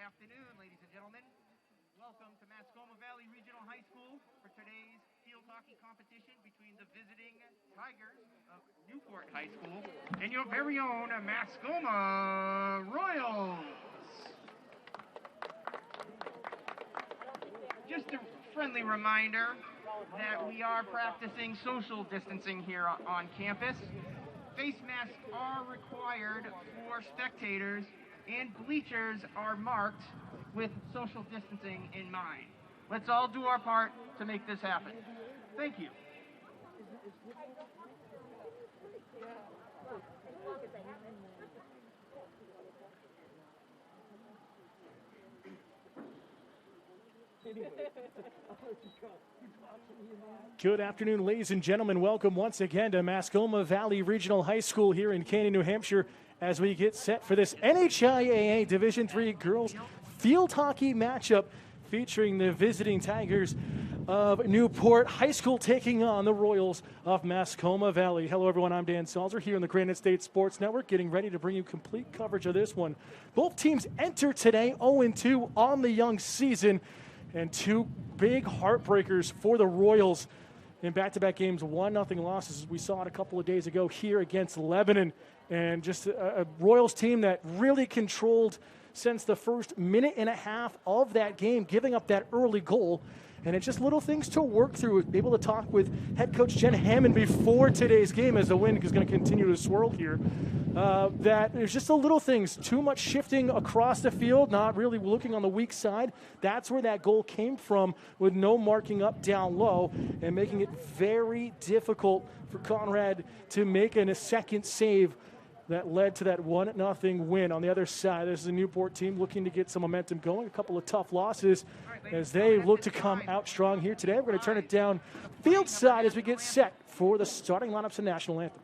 afternoon, ladies and gentlemen. Welcome to Mascoma Valley Regional High School for today's field hockey competition between the visiting Tigers of Newport High School and your very own Mascoma Royals. Just a friendly reminder that we are practicing social distancing here on campus. Face masks are required for spectators, and bleachers are marked with social distancing in mind. Let's all do our part to make this happen. Thank you. Good afternoon, ladies and gentlemen. Welcome once again to Mascoma Valley Regional High School here in Canyon, New Hampshire, as we get set for this NHIAA Division III girls field hockey matchup featuring the visiting Tigers of Newport High School taking on the Royals of Mascoma Valley. Hello, everyone. I'm Dan Salzer here on the Granite State Sports Network, getting ready to bring you complete coverage of this one. Both teams enter today 0-2 on the young season, and two big heartbreakers for the Royals in back-to-back games, 1-0 losses. We saw it a couple of days ago here against Lebanon, and just a Royals team that really controlled since the first minute and a half of that game, giving up that early goal. And it's just little things to work through. Able to talk with head coach Jen Hammond before today's game, as the wind is going to continue to swirl here, that there's just the little things, too much shifting across the field, not really looking on the weak side. That's where that goal came from, with no marking up down low and making it very difficult for Conrad to make a second save that led to that 1-0 win. On the other side, this is a Newport team looking to get some momentum going. A couple of tough losses as they look to come out strong here today. We're going to turn it down field side as we get set for the starting lineups and national anthem.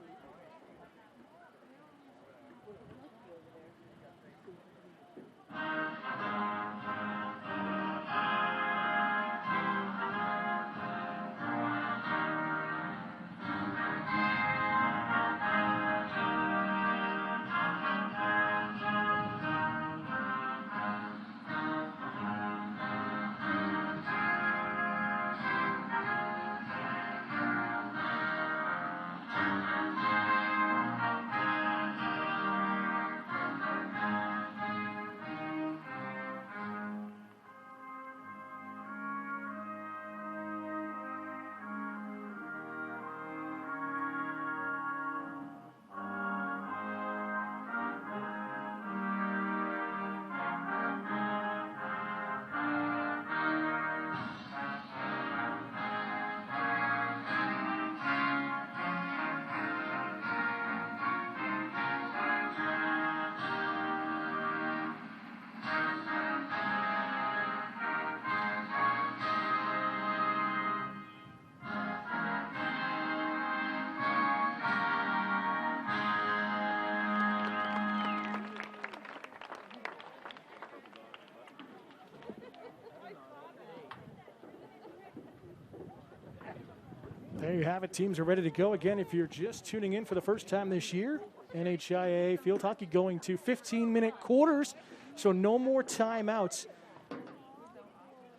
There you have it. Teams are ready to go. Again, if you're just tuning in for the first time this year, NHIAA field hockey going to 15-minute quarters, so no more timeouts.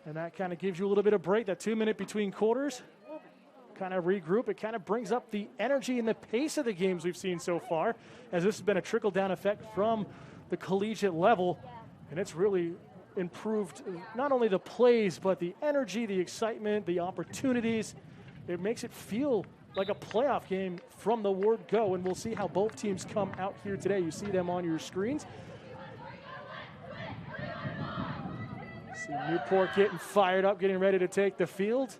And that kind of gives you a little bit of break, that 2-minute between quarters. Kind of regroup. It kind of brings up the energy and the pace of the games we've seen so far, as this has been a trickle-down effect from the collegiate level. And it's really improved not only the plays, but the energy, the excitement, the opportunities. It makes it feel like a playoff game from the word go, and we'll see how both teams come out here today. You see them on your screens. See Newport getting fired up, getting ready to take the field.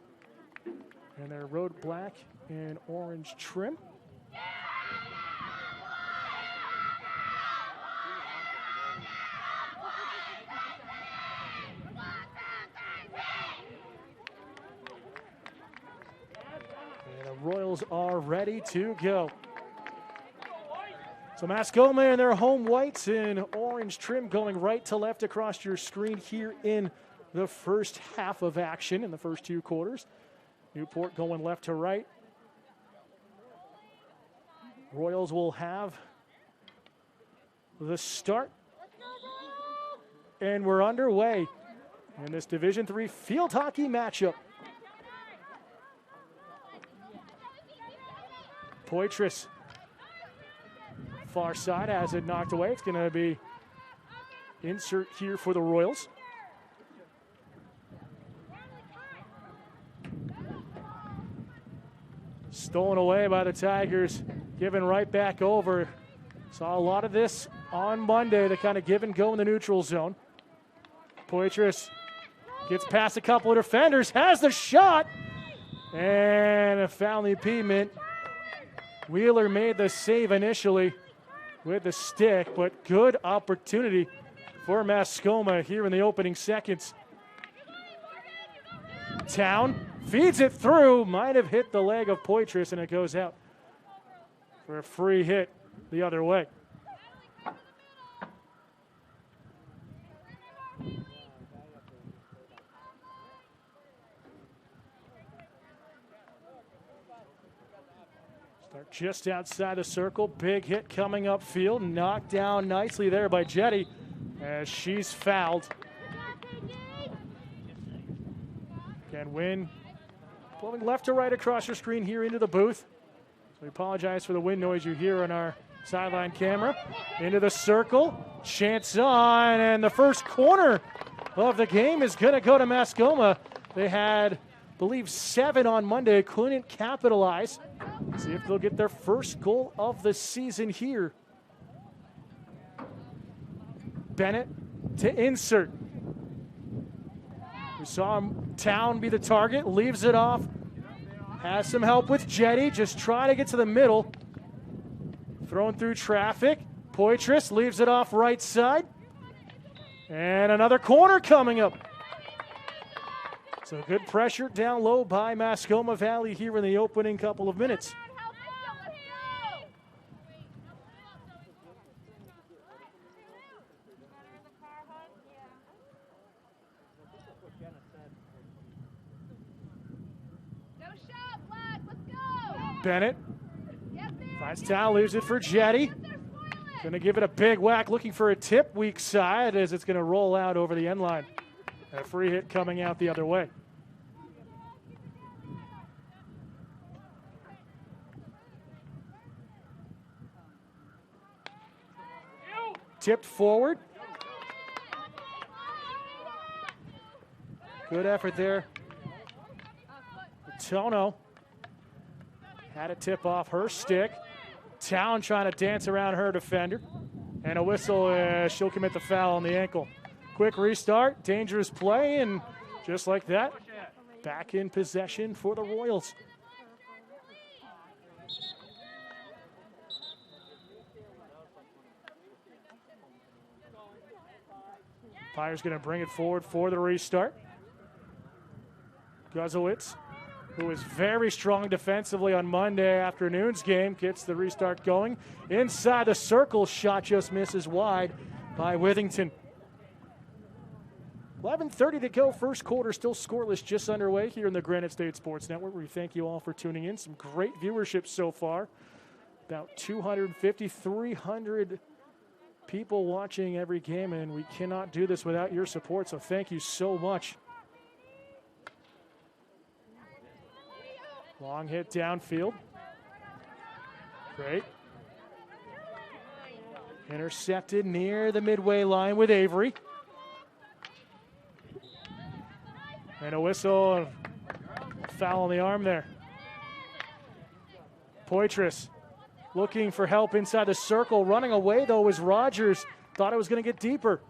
And their road black and orange trim. Royals are ready to go. So Mascoma in their home whites and orange trim going right to left across your screen here in the first half of action in the first two quarters. Newport going left to right. Royals will have the start and we're underway in this Division III field hockey matchup. Poitras, far side, has it knocked away. It's going to be insert here for the Royals. Stolen away by the Tigers, given right back over. Saw a lot of this on Monday, the kind of give and go in the neutral zone. Poitras gets past a couple of defenders, has the shot, and a foul impediment. Wheeler made the save initially with the stick, but good opportunity for Mascoma here in the opening seconds. Town feeds it through, might have hit the leg of Poitras, and it goes out for a free hit the other way. Start just outside the circle. Big hit coming upfield. Knocked down nicely there by Jetty as she's fouled. Again, Wynn blowing left to right across your screen here into the booth. So we apologize for the wind noise you hear on our sideline camera. Into the circle. Chance on, and the first corner of the game is going to go to Mascoma. They had, I believe, 7 on Monday. Couldn't capitalize. See if they'll get their first goal of the season here. Bennett to insert. We saw Town be the target, leaves it off. Has some help with Jetty, just trying to get to the middle. Thrown through traffic. Poitras leaves it off right side. And another corner coming up. So good pressure down low by Mascoma Valley here in the opening couple of minutes. Bennett finds Town, leaves it for Jetty. Going to give it a big whack, looking for a tip weak side as it's going to roll out over the end line. A free hit coming out the other way. Tipped forward. Good effort there. Tono had a tip off her stick. Town trying to dance around her defender. And a whistle, she'll commit the foul on the ankle. Quick restart, dangerous play, and just like that, back in possession for the Royals. Fire's going to bring it forward for the restart. Guzowitz, who was very strong defensively on Monday afternoon's game, gets the restart going. Inside the circle, shot just misses wide by Withington. 11:30 to go, first quarter, still scoreless, just underway here in the Granite State Sports Network. We thank you all for tuning in. Some great viewership so far. About 250, 300 people watching every game, and we cannot do this without your support, so thank you so much. Long hit downfield. Great. Intercepted near the midway line with Avery. And a whistle, a foul on the arm there. Poitras looking for help inside the circle. Running away, though, was Rogers. Thought it was going to get deeper.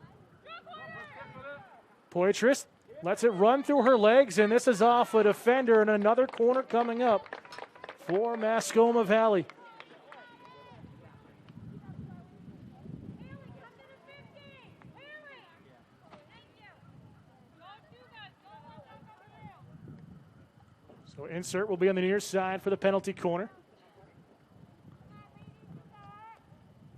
Poitras lets it run through her legs, and this is off a defender, and another corner coming up for Mascoma Valley. So insert will be on the near side for the penalty corner.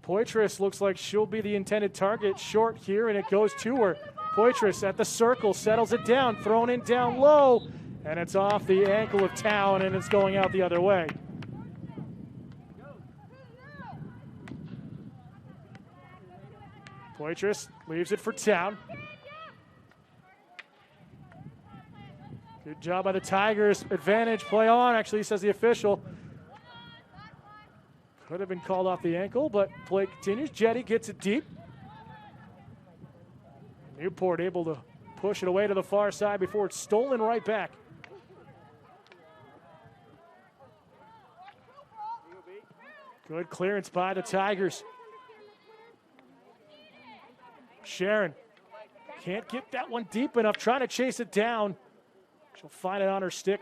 Poitras looks like she'll be the intended target, short here, and it goes to her. Poitras at the circle, settles it down, thrown in down low, and it's off the ankle of Town, and it's going out the other way. Poitras leaves it for Town. Good job by the Tigers. Advantage, play on, actually, says the official. Could have been called off the ankle, but play continues. Jetty gets it deep. Newport able to push it away to the far side before it's stolen right back. Good clearance by the Tigers. Sharon can't get that one deep enough, trying to chase it down. She'll find it on her stick.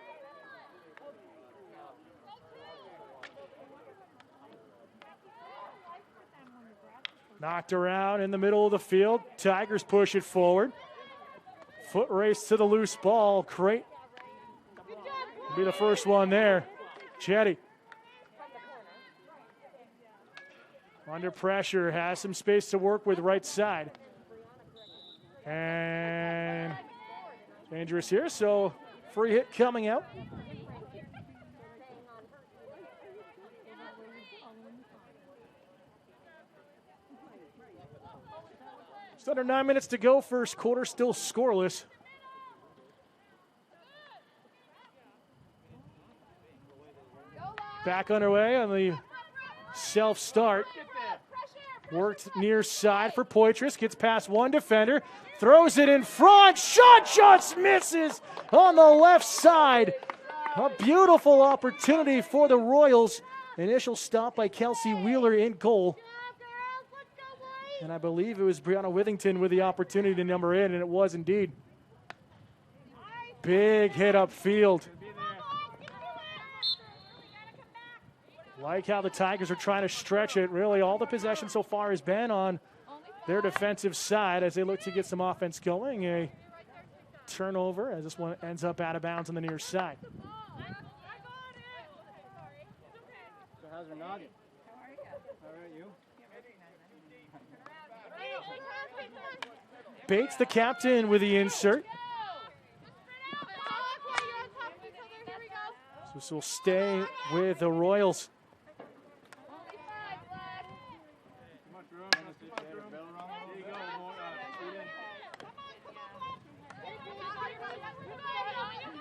Knocked around in the middle of the field. Tigers push it forward. Foot race to the loose ball. Crate will be the first one there. Jetty. Under pressure, has some space to work with right side. And dangerous here, so free hit coming out. Just under 9 minutes to go, first quarter, still scoreless. Back underway on the self-start. Worked near side for Poitras, gets past one defender, throws it in front, shot just misses on the left side. A beautiful opportunity for the Royals. Initial stop by Kelsey Wheeler in goal. And I believe it was Brianna Withington with the opportunity to number in, and it was indeed. Big hit upfield. Like how the Tigers are trying to stretch it. Really, all the possession so far has been on their defensive side as they look to get some offense going. A turnover as this one ends up out of bounds on the near side. So how's her noggin? All right, you? Bates, the captain, with the insert. So this will stay with the Royals.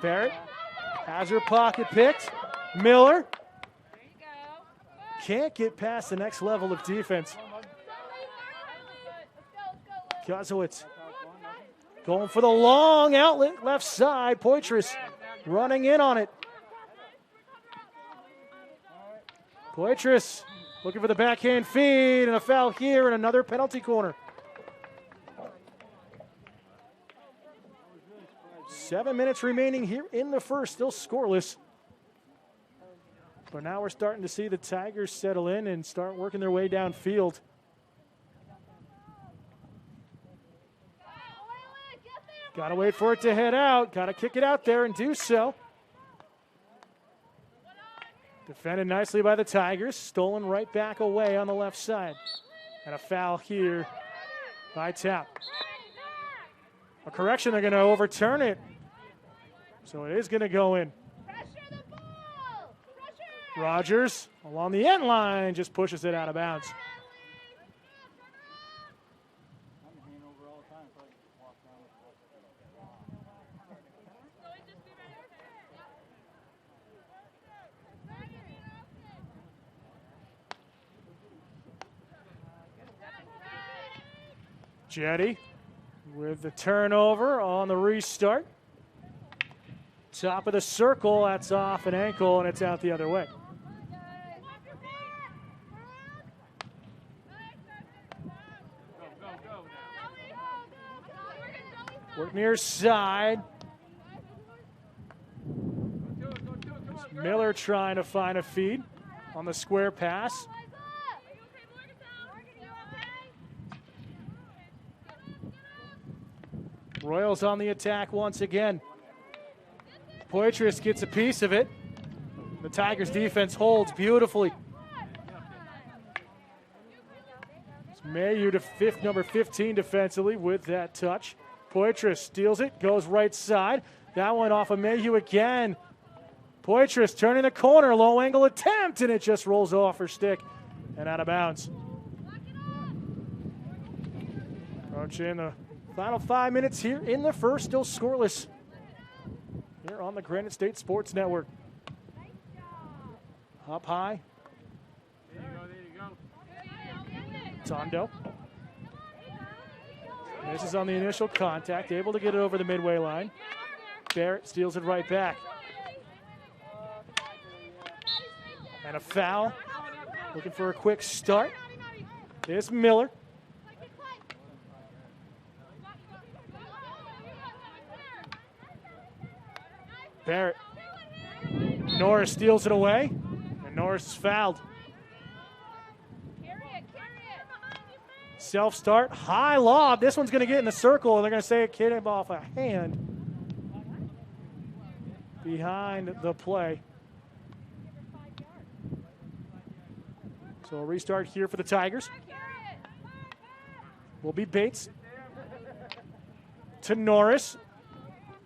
Barrett has her pocket picked. Miller can't get past the next level of defense. Guzowitz going for the long outlet left side. Poitras running in on it. Poitras looking for the backhand feed, and a foul here and another penalty corner. 7 minutes remaining here in the first, still scoreless. But now we're starting to see the Tigers settle in and start working their way downfield. Got to wait for it to head out. Got to kick it out there and do so. Defended nicely by the Tigers. Stolen right back away on the left side. And a foul here by Tap. A correction, they're going to overturn it. So it is going to go in. Rogers along the end line just pushes it out of bounds. Jetty with the turnover on the restart. Top of the circle, that's off an ankle, and it's out the other way. Work near side. Miller trying to find a feed on the square pass. Royals on the attack once again. Poitras gets a piece of it. The Tigers defense holds beautifully. It's Mayu to number 15 defensively with that touch. Poitras steals it, goes right side. That one off of Mayu again. Poitras turning the corner, low angle attempt, and it just rolls off her stick and out of bounds. Approaching the final 5 minutes here in the first, still scoreless. here on the Granite State Sports Network. Up high. There you go. Tondo. This is on the initial contact, able to get it over the midway line. Barrett steals it right back. And a foul. Looking for a quick start. There's Miller. Barrett. Norris steals it away, and Norris is fouled. Self-start, high lob. This one's going to get in the circle, and they're going to say it came off a hand behind the play. So a restart here for the Tigers. Will be Bates to Norris.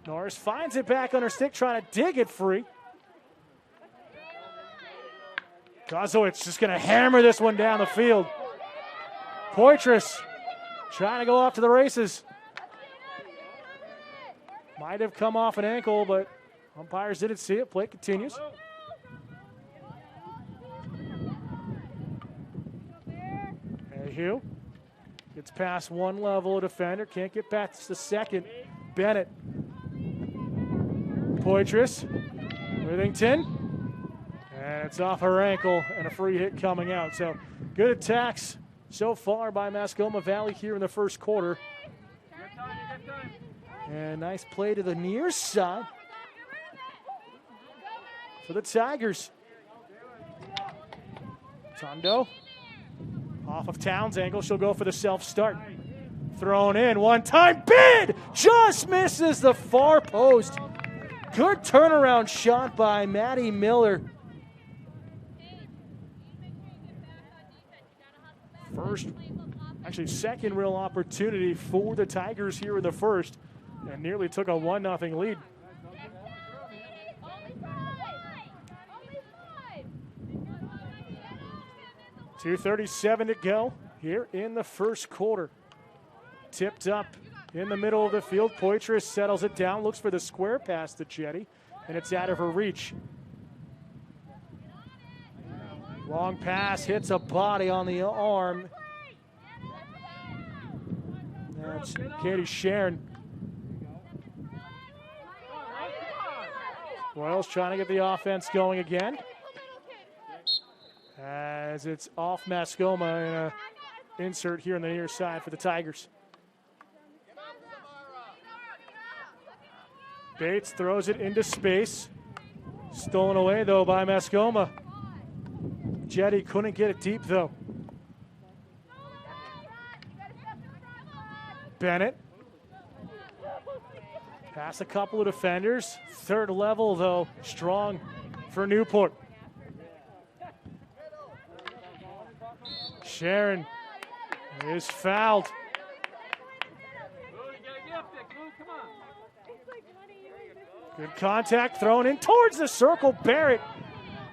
Norris finds it back on her stick, trying to dig it free. Kozowitz just going to hammer this one down the field. Poitras trying to go off to the races. Might have come off an ankle, but umpires didn't see it. Play continues. Mayhew gets past one level of defender, can't get past the second. Bennett. Poitras. Withington. And it's off her ankle and a free hit coming out. So good attacks so far by Mascoma Valley here in the first quarter. And nice play to the near side for the Tigers. Tondo off of Town's ankle. She'll go for the self-start. Thrown in one time. Bid! Just misses the far post. Good turnaround shot by Maddie Miller. Second real opportunity for the Tigers here in the first, and nearly took a 1-0 lead. .237 to go here in the first quarter. Tipped up in the middle of the field. Poitras settles it down, looks for the square pass to Jetty, and it's out of her reach. Long pass, hits a body on the arm. That's Katie Sharon. Royals trying to get the offense going again, as it's off Mascoma and an insert here on the near side for the Tigers. Bates throws it into space. Stolen away, though, by Mascoma. Jetty couldn't get it deep, though. Bennett. Past a couple of defenders. Third level, though, strong for Newport. Sharon is fouled. Good contact, thrown in towards the circle. Barrett,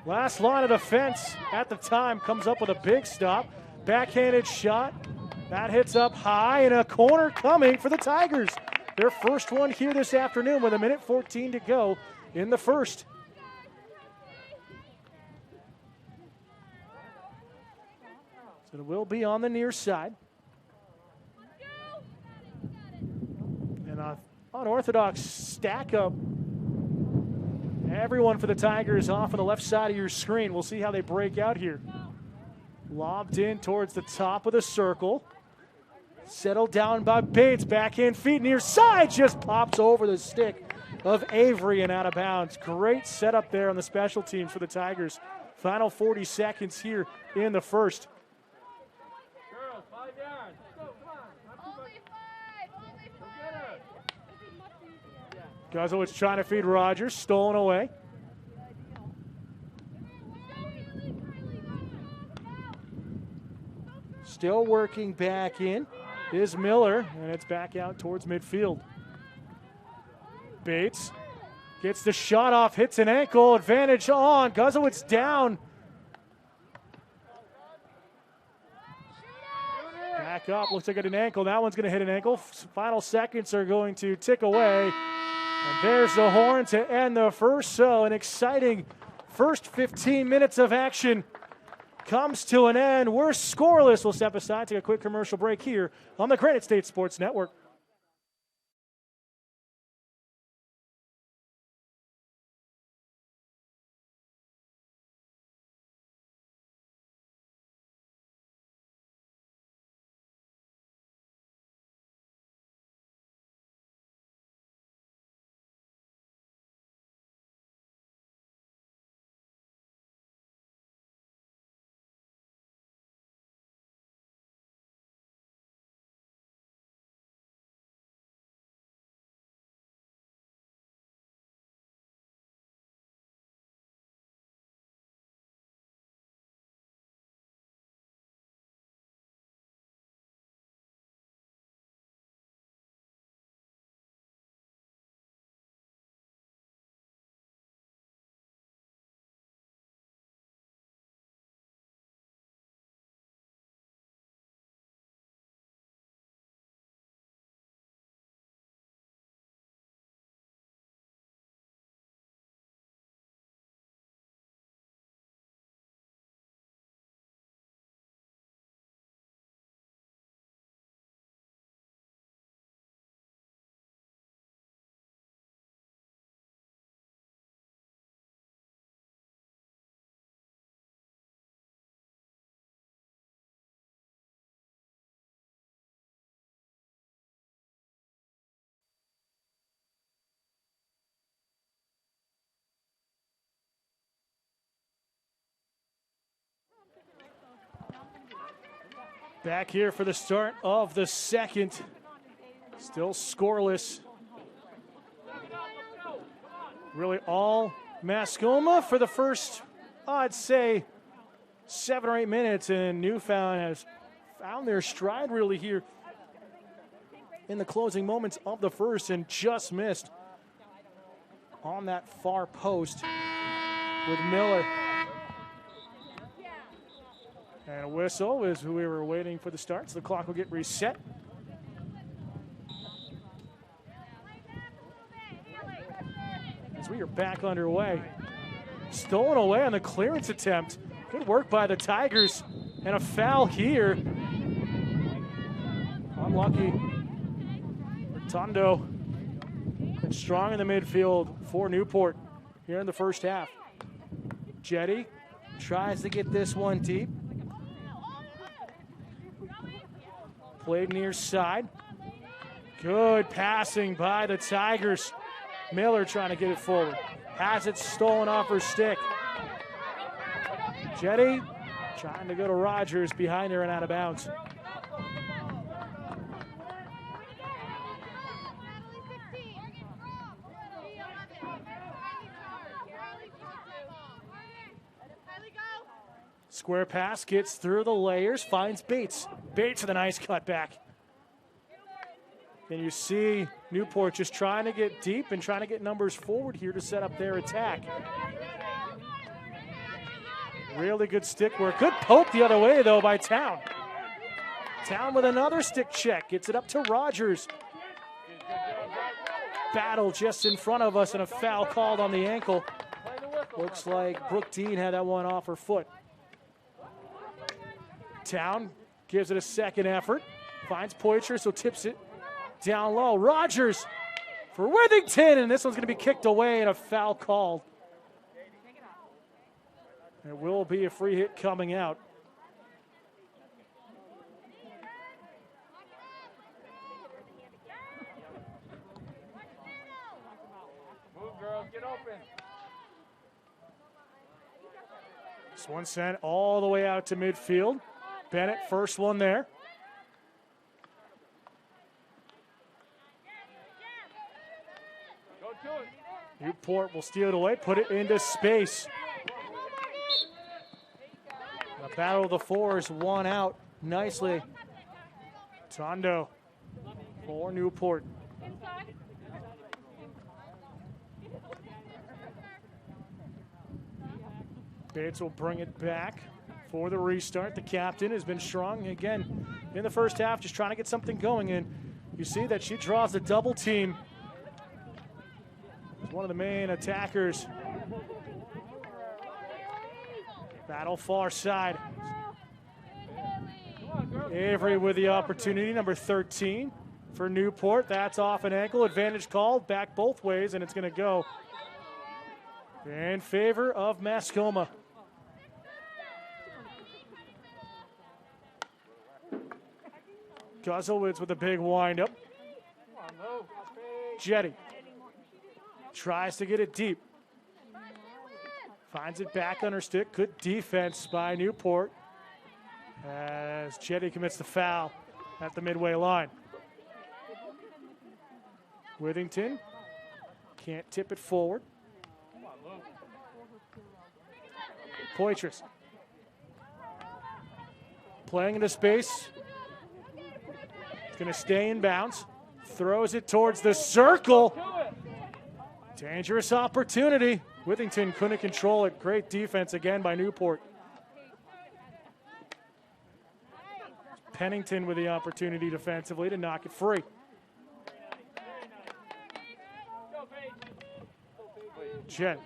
last line of defense at the time, comes up with a big stop. Backhanded shot. That hits up high, and a corner coming for the Tigers. Their first one here this afternoon with 1:14 to go in the first. So it will be on the near side. And an unorthodox stack up. Everyone for the Tigers off on the left side of your screen. We'll see how they break out here. Lobbed in towards the top of the circle. Settled down by Bates. Backhand feet near side. Just pops over the stick of Avery and out of bounds. Great setup there on the special teams for the Tigers. Final 40 seconds here in the first. Girls, 5 yards. Go, come on. Only 5. Kozowitz trying to feed Rogers. Stolen away. Still working back in is Miller, and it's back out towards midfield. Bates gets the shot off, hits an ankle, advantage on. Kozowitz down. Back up, looks like an ankle. That one's going to hit an ankle. Final seconds are going to tick away, And there's the horn to end the first. So an exciting first 15 minutes of action comes to an end. We're scoreless. We'll step aside, take a quick commercial break here on the Granite State Sports Network. Back here for the start of the second. Still scoreless. Really all Mascoma for the first, I'd say, 7 or 8 minutes. And Newfound has found their stride really here in the closing moments of the first and just missed on that far post with Miller. And a whistle as we were waiting for the start, so the clock will get reset. As we are back underway. Stolen away on the clearance attempt. Good work by the Tigers. And a foul here. Unlucky. Rotundo. And strong in the midfield for Newport here in the first half. Jetty tries to get this one deep. Played near side. Good passing by the Tigers. Miller trying to get it forward. Has it stolen off her stick. Jetty trying to go to Rogers behind her and out of bounds. Square pass gets through the layers, finds Bates. Bates with a nice cutback. And you see Newport just trying to get deep and trying to get numbers forward here to set up their attack. Really good stick work. Good poke the other way, though, by Town. Town with another stick check. Gets it up to Rogers. Battle just in front of us and a foul called on the ankle. Looks like Brooke Dean had that one off her foot. Town gives it a second effort. Finds Poitras, so tips it down low. Rogers for Withington, and this one's going to be kicked away and a foul called. There will be a free hit coming out. Move, girls, get open. This one sent all the way out to midfield. Bennett, first one there. Go to it. Newport will steal it away, put it into space. The battle of the fours won out nicely. Tondo for Newport. Bates will bring it back for the restart. The captain has been strong again in the first half, just trying to get something going. And you see that she draws a double team He's one of the main attackers. Battle far side. Avery with the opportunity, number 13 for Newport. That's off an ankle. Advantage called, back both ways, and it's going to go in favor of Mascoma. Guzelwitz with a big windup. Jetty tries to get it deep. Finds it back on her stick. Good defense by Newport as Jetty commits the foul at the midway line. Withington can't tip it forward. Poitras playing into space. It's going to stay in bounds. Throws it towards the circle. Dangerous opportunity. Withington couldn't control it. Great defense again by Newport. Pennington with the opportunity defensively to knock it free. Jen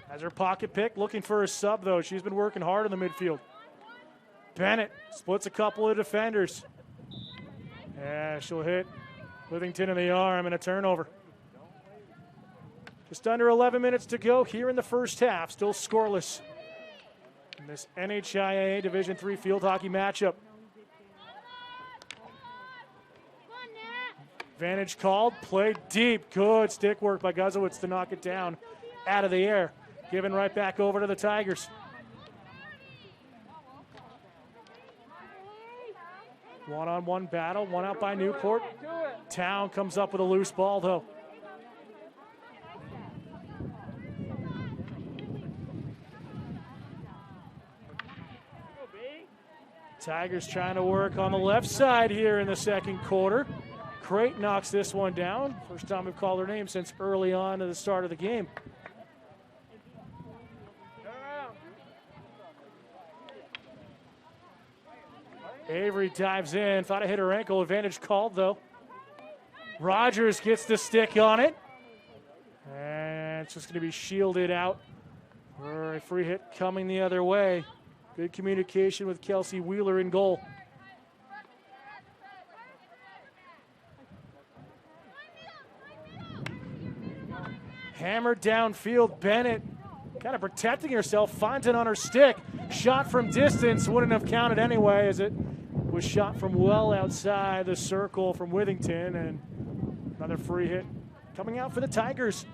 has her pocket pick, looking for a sub though. She's been working hard in the midfield. Bennett splits a couple of defenders. Yeah, she'll hit Withington in the arm and a turnover. Just under 11 minutes to go here in the first half. Still scoreless in this NHIAA Division III field hockey matchup. Advantage called, played deep. Good stick work by Guzelwitz to knock it down out of the air. Given right back over to the Tigers. One-on-one battle, one out by Newport. Town comes up with a loose ball though. Tigers trying to work on the left side here in the second quarter. Crate knocks this one down. First time we've called her name since early on at the start of the game. Avery dives in, thought it hit her ankle. Advantage called though. Rogers gets the stick on it. And it's just going to be shielded out for a free hit coming the other way. Good communication with Kelsey Wheeler in goal. Hammered downfield, Bennett kind of protecting herself, finds it on her stick. Shot from distance, wouldn't have counted anyway as it was shot from well outside the circle from Withington, and another free hit coming out for the Tigers.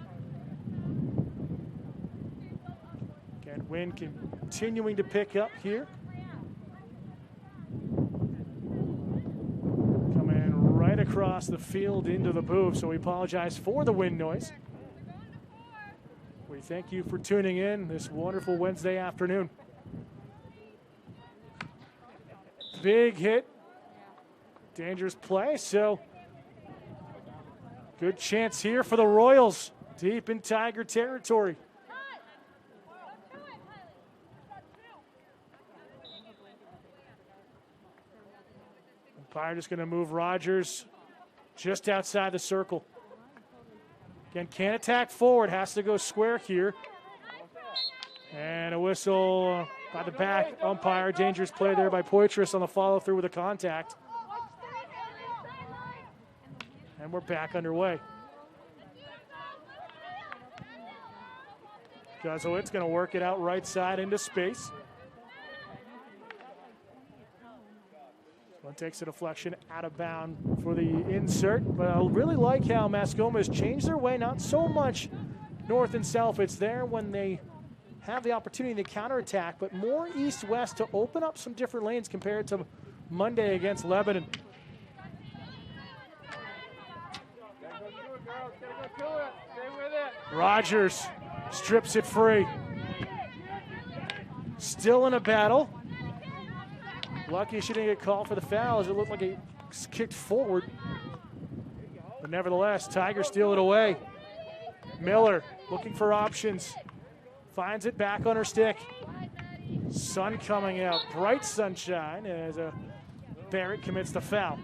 Again, wind continuing to pick up here. Coming right across the field into the booth, so we apologize for the wind noise. We thank you for tuning in this wonderful Wednesday afternoon. Big hit. Dangerous play, so good chance here for the Royals deep in Tiger territory. Umpire just going to move Rogers just outside the circle. Again, can't attack forward, has to go square here. And a whistle by the back umpire. Dangerous play there by Poitras on the follow through with a contact. And we're back underway. Guzelwitz going to work it out right side into space. One takes a deflection out of bound for the insert. But I really like how Mascoma has changed their way, not so much north and south. It's there when they have the opportunity to counterattack, but more east-west to open up some different lanes compared to Monday against Lebanon. Rogers strips it free. Still in a battle. Lucky she didn't get called for the foul as it looked like it kicked forward. But nevertheless, Tigers steal it away. Miller looking for options. Finds it back on her stick. Sun coming out, bright sunshine as Barrett commits the foul.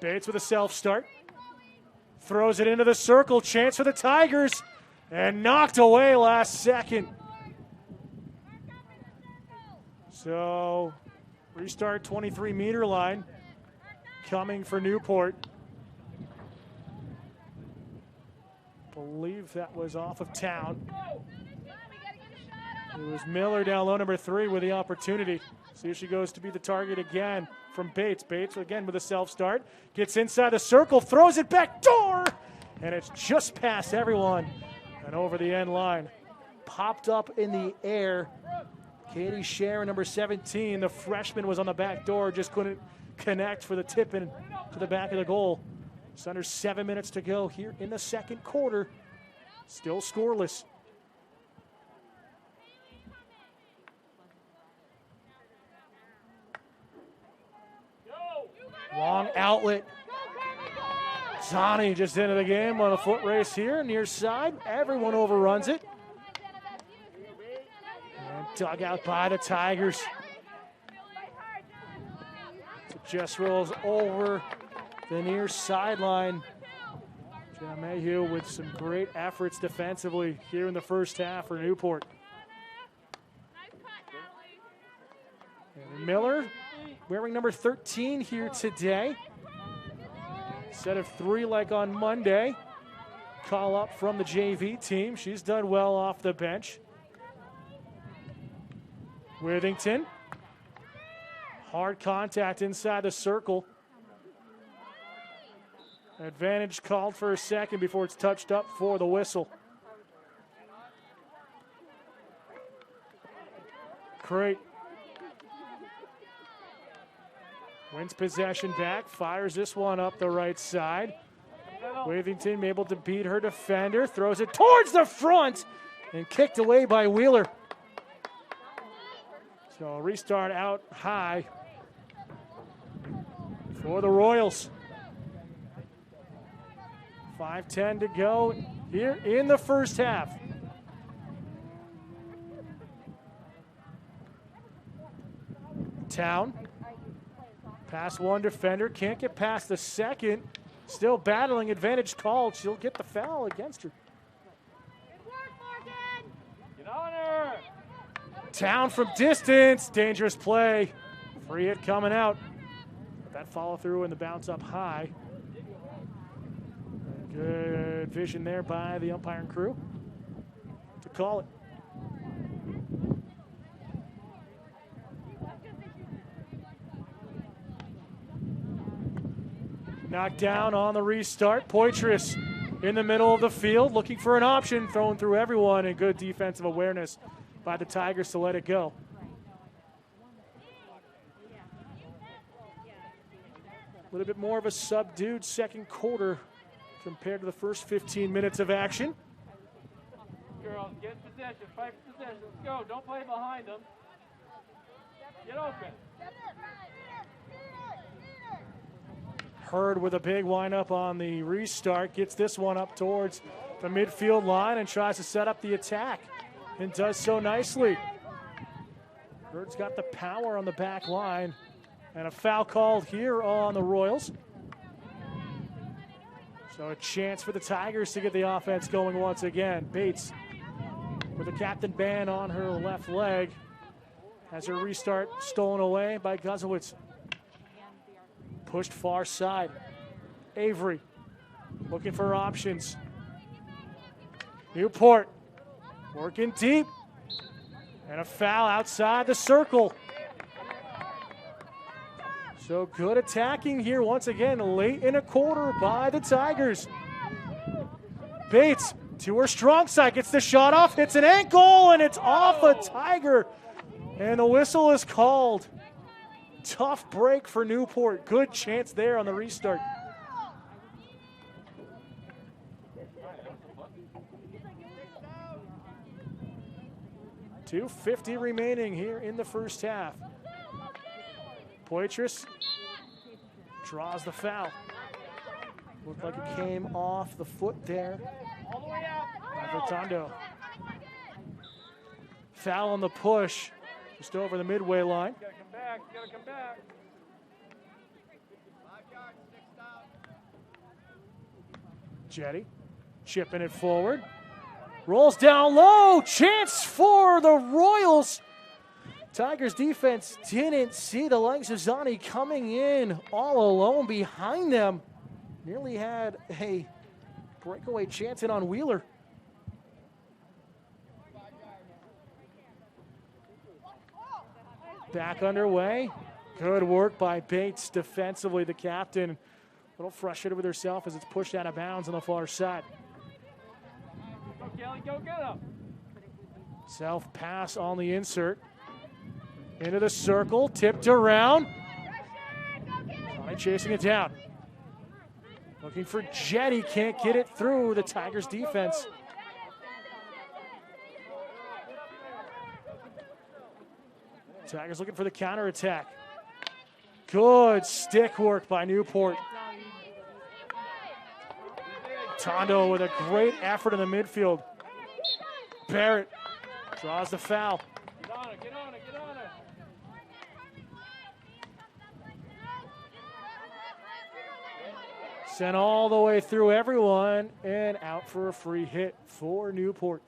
Bates with a self-start. Throws it into the circle. Chance for the Tigers. And knocked away last second. So, restart 23-meter line coming for Newport. Believe that was off of Town. It was Miller down low, number 3, with the opportunity. See if she goes to be the target again from Bates. Bates again with a self-start. Gets inside the circle, throws it back door, and it's just past everyone and over the end line. Popped up in the air. Katie Sharon, number 17, the freshman, was on the back door, just couldn't connect for the tip in to the back of the goal. It's under 7 minutes to go here in the second quarter. Still scoreless. Long outlet. Zani just into the game on a foot race here, near side. Everyone overruns it. And dug out by the Tigers. So just rolls over the near sideline. Jenna Mayhew with some great efforts defensively here in the first half for Newport. And Miller wearing number 13 here today. Set of 3 like on Monday. Call up from the JV team. She's done well off the bench. Withington. Hard contact inside the circle. Advantage called for a second before it's touched up for the whistle. Crate wins possession back, fires this one up the right side. Withington able to beat her defender, throws it towards the front and kicked away by Wheeler. So restart out high for the Royals. 5:10 to go here in the first half. Town. Pass one defender, can't get past the second. Still battling, advantage called. She'll get the foul against her. Get on her! Town from distance, dangerous play. Free hit coming out. That follow through and the bounce up high. Good vision there by the umpiring crew to call it. Knocked down on the restart. Poitras in the middle of the field looking for an option, thrown through everyone, and good defensive awareness by the Tigers to let it go. A little bit more of a subdued second quarter compared to the first 15 minutes of action. Girls, get in position, fight for position. Let's go. Don't play behind them. Get open. Hurd with a big windup on the restart. Gets this one up towards the midfield line and tries to set up the attack and does so nicely. Hurd's got the power on the back line and a foul called here on the Royals. So a chance for the Tigers to get the offense going once again. Bates with the captain band on her left leg has her restart stolen away by Guzowitz. Pushed far side. Avery looking for options. Newport working deep. And a foul outside the circle. So good attacking here once again late in a quarter by the Tigers. Bates to her strong side, gets the shot off, hits an ankle, and it's off a Tiger. And the whistle is called. Tough break for Newport. Good chance there on the restart. .250 remaining here in the first half. Poitras draws the foul. Looked like it came off the foot there. Rotondo. Foul on the push, just over the midway line. Gotta come back, gotta come back. Jetty chipping it forward. Rolls down low. Chance for the Royals. Tigers defense didn't see the likes of Zani coming in all alone behind them. Nearly had a breakaway chance in on Wheeler. Back underway. Good work by Bates defensively, the captain. A little frustrated with herself as it's pushed out of bounds on the far side. Go, Kelly, go get him. Self pass on the insert. Into the circle, tipped around. Johnny chasing it down. Looking for Jetty, can't get it through the Tigers defense. Tigers looking for the counterattack. Good stick work by Newport. Tondo with a great effort in the midfield. Barrett draws the foul. Get on it, get on it, get on it. Sent all the way through everyone and out for a free hit for Newport.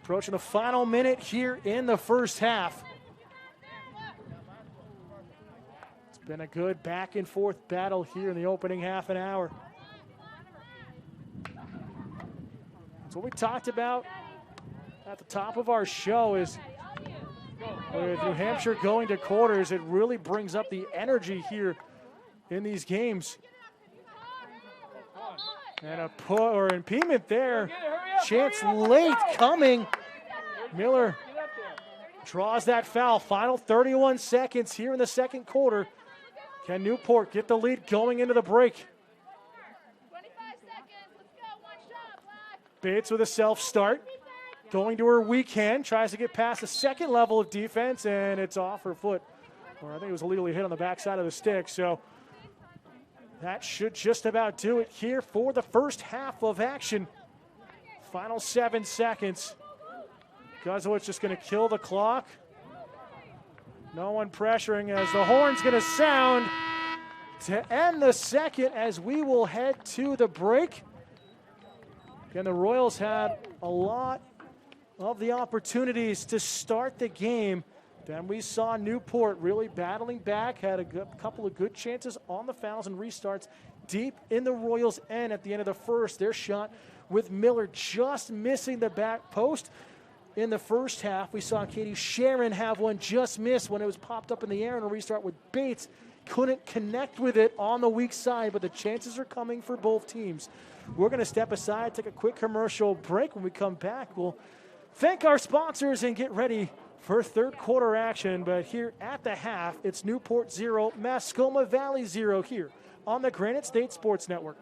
Approaching the final minute here in the first half. It's been a good back and forth battle here in the opening half an hour. That's what we talked about at the top of our show is with New Hampshire going to quarters, it really brings up the energy here in these games. And a put or impediment there. Chance late coming. Miller draws that foul. Final 31 seconds here in the second quarter. Can Newport get the lead going into the break? 25 seconds. Let's go. One shot, Black. Bates with a self-start. Going to her weak hand. Tries to get past the second level of defense, and it's off her foot. Or I think it was illegally hit on the backside of the stick. So that should just about do it here for the first half of action. Final 7 seconds. Guzowicz just going to kill the clock. No one pressuring as the horn's going to sound to end the second as we will head to the break. Again, the Royals had a lot of the opportunities to start the game. Then we saw Newport really battling back, had a couple of good chances on the fouls and restarts deep in the Royals' end at the end of the first. Their shot with Miller just missing the back post. In the first half, we saw Katie Sharon have one just miss when it was popped up in the air in a restart with Bates. Couldn't connect with it on the weak side, but the chances are coming for both teams. We're going to step aside, take a quick commercial break. When we come back, we'll thank our sponsors and get ready for third quarter action. But here at the half, it's Newport 0, Mascoma Valley 0 here on the Granite State Sports Network.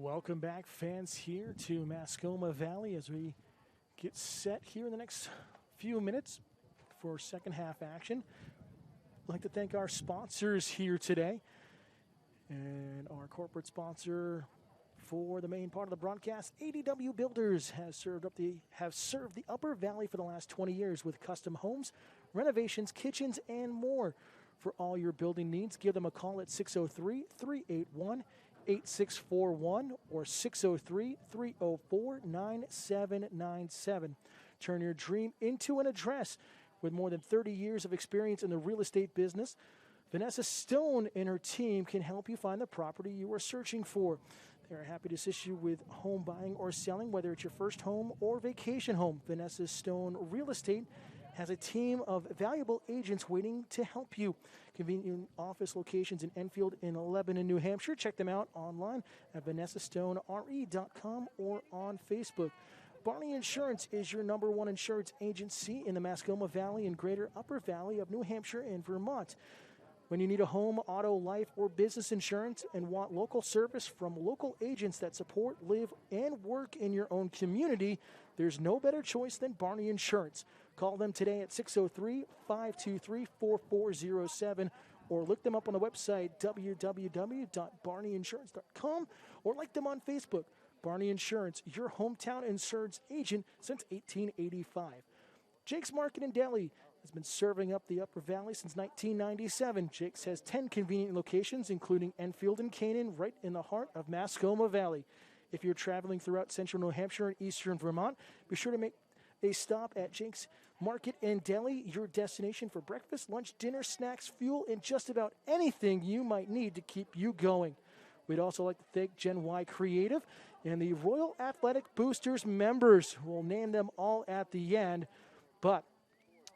Welcome back, fans, here to Mascoma Valley as we get set here in the next few minutes for second half action. I'd like to thank our sponsors here today. And our corporate sponsor for the main part of the broadcast, ADW Builders, have served the Upper Valley for the last 20 years with custom homes, renovations, kitchens, and more. For all your building needs, give them a call at 603-381-8641 or 603-304-9797. Turn your dream into an address. With more than 30 years of experience in the real estate business, Vanessa Stone and her team can help you find the property you are searching for. They are happy to assist you with home buying or selling, whether it's your first home or vacation home. Vanessa Stone Real Estate has a team of valuable agents waiting to help you. Convenient office locations in Enfield and Lebanon, New Hampshire. Check them out online at vanessastonere.com or on Facebook. Barney Insurance is your #1 insurance agency in the Mascoma Valley and Greater Upper Valley of New Hampshire and Vermont. When you need a home, auto, life, or business insurance and want local service from local agents that support, live, and work in your own community, there's no better choice than Barney Insurance. Call them today at 603-523-4407 or look them up on the website www.barneyinsurance.com or like them on Facebook. Barney Insurance, your hometown insurance agent since 1885. Jake's Market and Deli has been serving up the Upper Valley since 1997. Jake's has 10 convenient locations, including Enfield and Canaan, right in the heart of Mascoma Valley. If you're traveling throughout central New Hampshire and eastern Vermont, be sure to make a stop at Jake's Market and Deli, your destination for breakfast, lunch, dinner, snacks, fuel, and just about anything you might need to keep you going. We'd also like to thank Gen Y Creative and the Royal Athletic Boosters members. We'll name them all at the end, but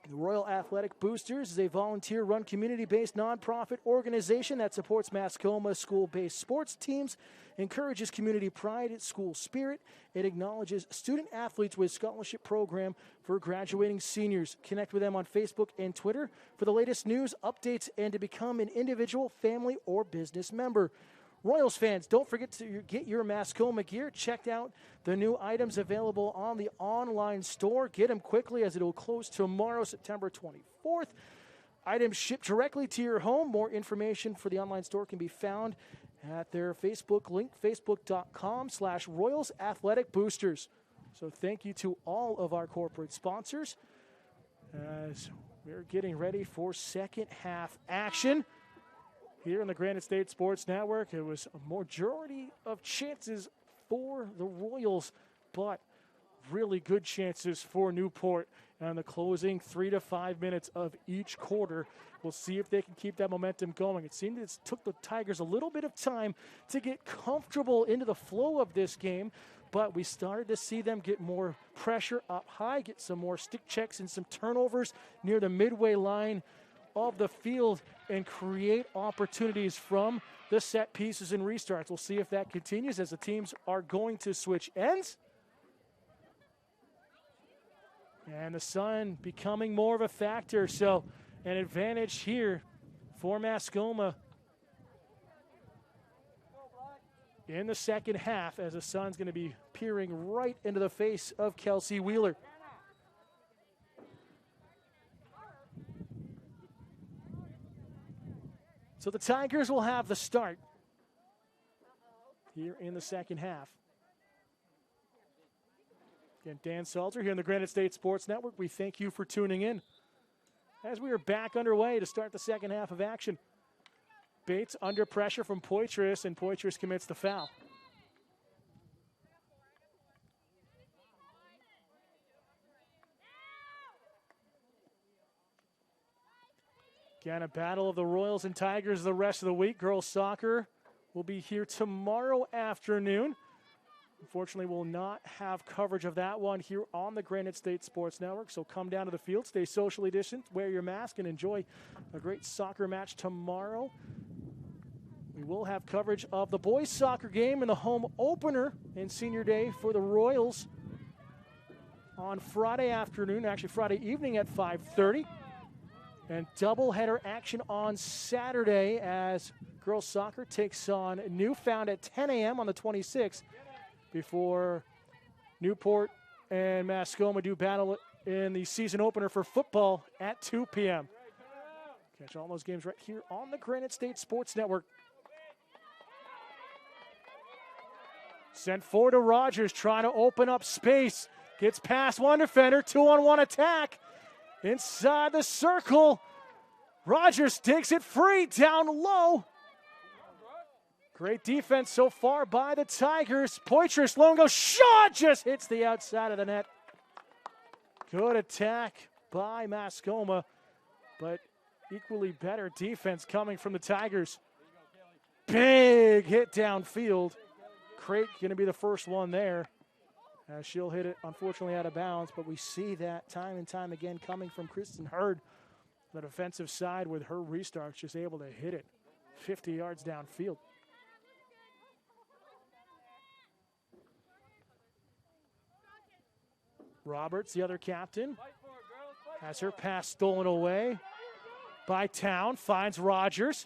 the Royal Athletic Boosters is a volunteer-run, community-based nonprofit organization that supports Mascoma school-based sports teams, encourages community pride, school spirit. It acknowledges student-athletes with scholarship program for graduating seniors. Connect with them on Facebook and Twitter for the latest news, updates, and to become an individual, family, or business member. Royals fans, don't forget to get your Mascoma gear. Check out the new items available on the online store. Get them quickly as it will close tomorrow, September 24th. Items shipped directly to your home. More information for the online store can be found at their Facebook link, facebook.com/Royals Athletic Boosters. So thank you to all of our corporate sponsors as we're getting ready for second half action. Here in the Granite State Sports Network, it was a majority of chances for the Royals, but really good chances for Newport. And the closing 3 to 5 minutes of each quarter, we'll see if they can keep that momentum going. It seemed it took the Tigers a little bit of time to get comfortable into the flow of this game, but we started to see them get more pressure up high, get some more stick checks and some turnovers near the midway line of the field and create opportunities from the set pieces and restarts. We'll see if that continues as the teams are going to switch ends. And the sun becoming more of a factor, so an advantage here for Mascoma in the second half as the sun's going to be peering right into the face of Kelsey Wheeler. So the Tigers will have the start here in the second half. Again, Dan Salter here in the Granite State Sports Network. We thank you for tuning in as we are back underway to start the second half of action. Bates under pressure from Poitras, and Poitras commits the foul. Again, a battle of the Royals and Tigers the rest of the week. Girls soccer will be here tomorrow afternoon. Unfortunately, we'll not have coverage of that one here on the Granite State Sports Network. So come down to the field, stay socially distant, wear your mask, and enjoy a great soccer match tomorrow. We will have coverage of the boys soccer game and the home opener in senior day for the Royals on Friday afternoon, actually Friday evening at 5:30. And doubleheader action on Saturday as girls soccer takes on Newfound at 10 a.m. on the 26th before Newport and Mascoma do battle in the season opener for football at 2 p.m. Catch all those games right here on the Granite State Sports Network. Sent forward to Rogers, trying to open up space. Gets past one defender, 2-on-1 attack. Inside the circle. Rogers takes it free, down low. Great defense so far by the Tigers. Poitras, low and go, shot, just hits the outside of the net. Good attack by Mascoma, but equally better defense coming from the Tigers. Big hit downfield. Crate going to be the first one there. She'll hit it, unfortunately, out of bounds, but we see that time and time again coming from Kristen Hurd. The defensive side with her restarts, just able to hit it 50 yards downfield. Roberts, the other captain, has her pass stolen away by Town, finds Rogers.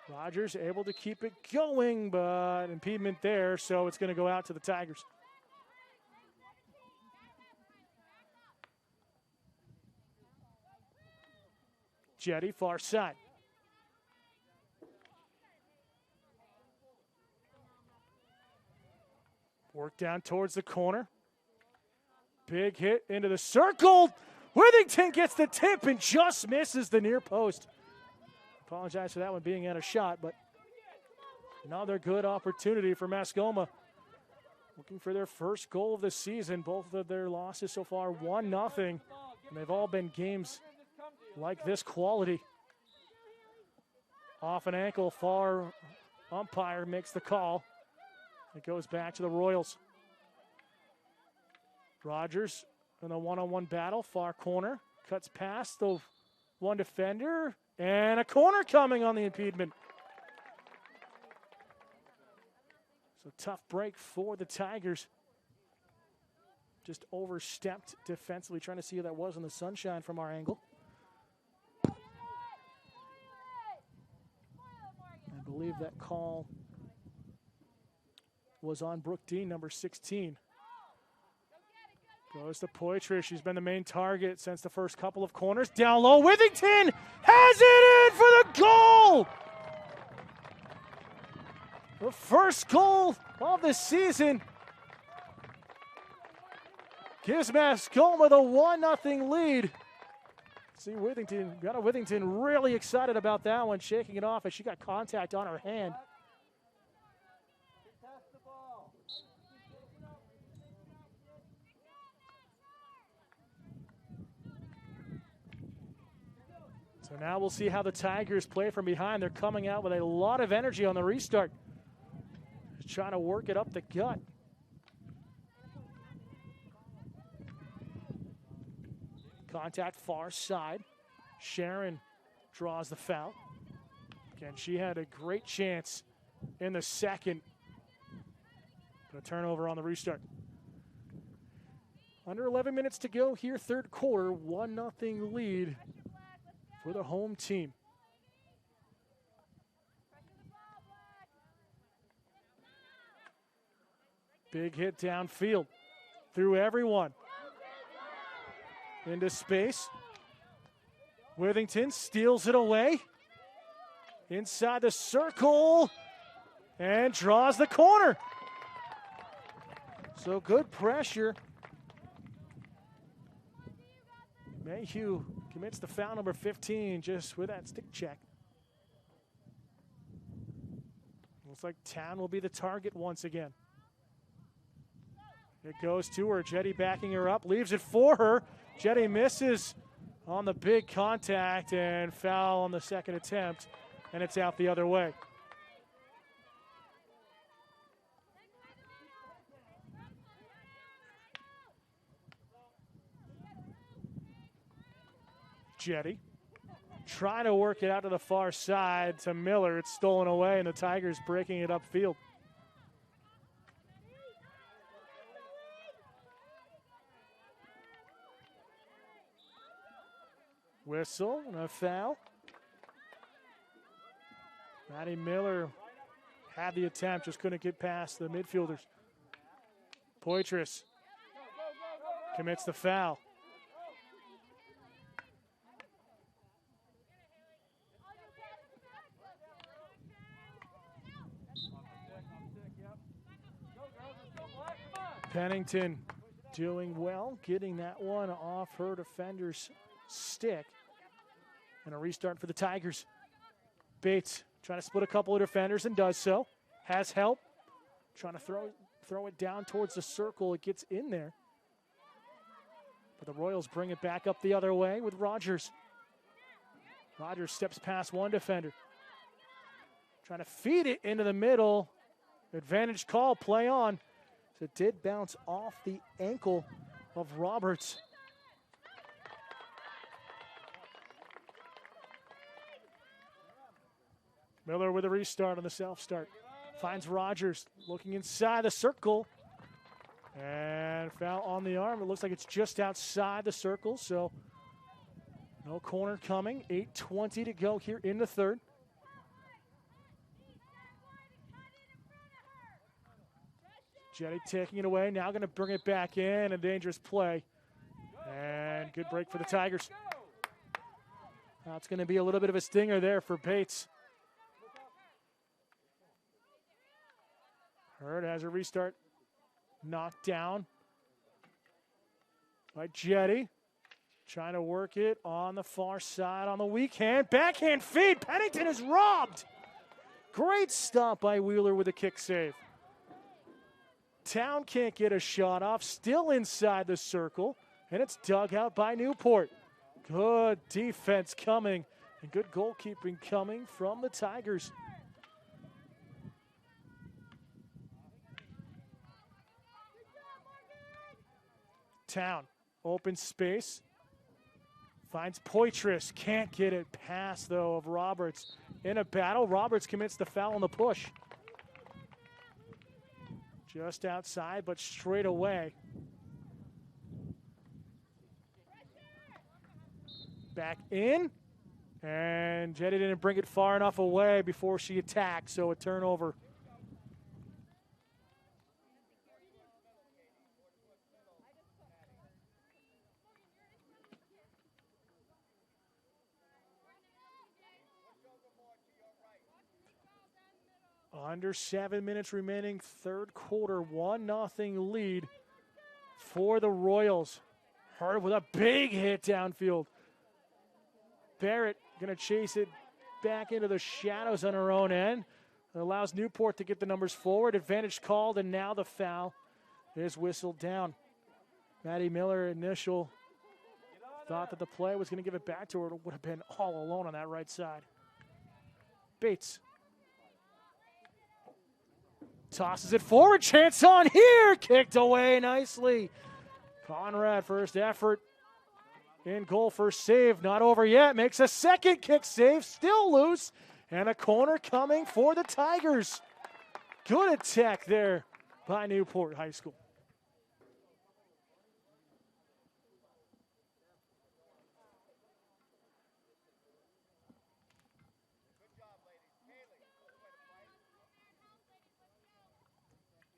Rogers able to keep it going, but impediment there, so it's going to go out to the Tigers. Jetty, far side. Work down towards the corner. Big hit into the circle. Withington gets the tip and just misses the near post. Apologize for that one being out of shot, but another good opportunity for Mascoma. Looking for their first goal of the season. Both of their losses so far, 1-0, and they've all been games like this quality. Off an ankle, far umpire makes the call. It goes back to the Royals. Rogers in a one-on-one battle, far corner, cuts past the one defender, and a corner coming on the impediment. So tough break for the Tigers. Just overstepped defensively, trying to see who that was in the sunshine from our angle. I believe that call was on Brooke Dean, number 16. Goes to Poitras. She's been the main target since the first couple of corners. Down low, Withington has it in for the goal! The first goal of the season gives Mascoma the 1-0 lead. See Withington really excited about that one, shaking it off as she got contact on her hand. So now we'll see how the Tigers play from behind. They're coming out with a lot of energy on the restart. Just trying to work it up the gut. Contact far side. Sharon draws the foul. Again, she had a great chance in the second. But a turnover on the restart. Under 11 minutes to go here, third quarter, 1-0 lead for the home team. Big hit downfield through everyone. Into space. Withington steals it away. Inside the circle and draws the corner. So good pressure. Mayhew commits the foul, number 15, just with that stick check. Looks like Town will be the target once again. It goes to her. Jetty backing her up, leaves it for her. Jetty misses on the big contact and foul on the second attempt, and it's out the other way. Jetty trying to work it out to the far side to Miller. It's stolen away, and the Tigers breaking it upfield. Whistle and a foul. Maddie Miller had the attempt, just couldn't get past the midfielders. Poitras commits the foul. Pennington doing well, getting that one off her defender's stick. And a restart for the Tigers. Bates trying to split a couple of defenders and does so. Has help. Trying to throw it down towards the circle. It gets in there. But the Royals bring it back up the other way with Rogers. Rogers steps past one defender. Trying to feed it into the middle. Advantage call, play on. So it did bounce off the ankle of Roberts. Miller with a restart on the self-start. Finds Rogers looking inside the circle. And foul on the arm. It looks like it's just outside the circle, so no corner coming. 8:20 to go here in the third. Jetty taking it away. Now going to bring it back in. A dangerous play. And good break for the Tigers. Now it's going to be a little bit of a stinger there for Bates. Hurd has a restart knocked down by Jetty. Trying to work it on the far side on the weak hand. Backhand feed. Pennington is robbed. Great stop by Wheeler with a kick save. Town can't get a shot off. Still inside the circle. And it's dug out by Newport. Good defense coming. And good goalkeeping coming from the Tigers. Town, open space, finds Poitras, can't get it past though of Roberts. In a battle, Roberts commits the foul on the push. Just outside, but straight away. Back in, and Jetty didn't bring it far enough away before she attacked, so a turnover. Under 7 minutes remaining, third quarter, 1-0 lead for the Royals. Hurd with a big hit downfield. Barrett going to chase it back into the shadows on her own end. It allows Newport to get the numbers forward. Advantage called, and now the foul is whistled down. Maddie Miller, initial thought that the play was going to give it back to her. It would have been all alone on that right side. Bates. Tosses it forward, chance on here, kicked away nicely. Conrad, first effort in goal, first save, not over yet, makes a second kick save, still loose, and a corner coming for the Tigers. Good attack there by Newport High School.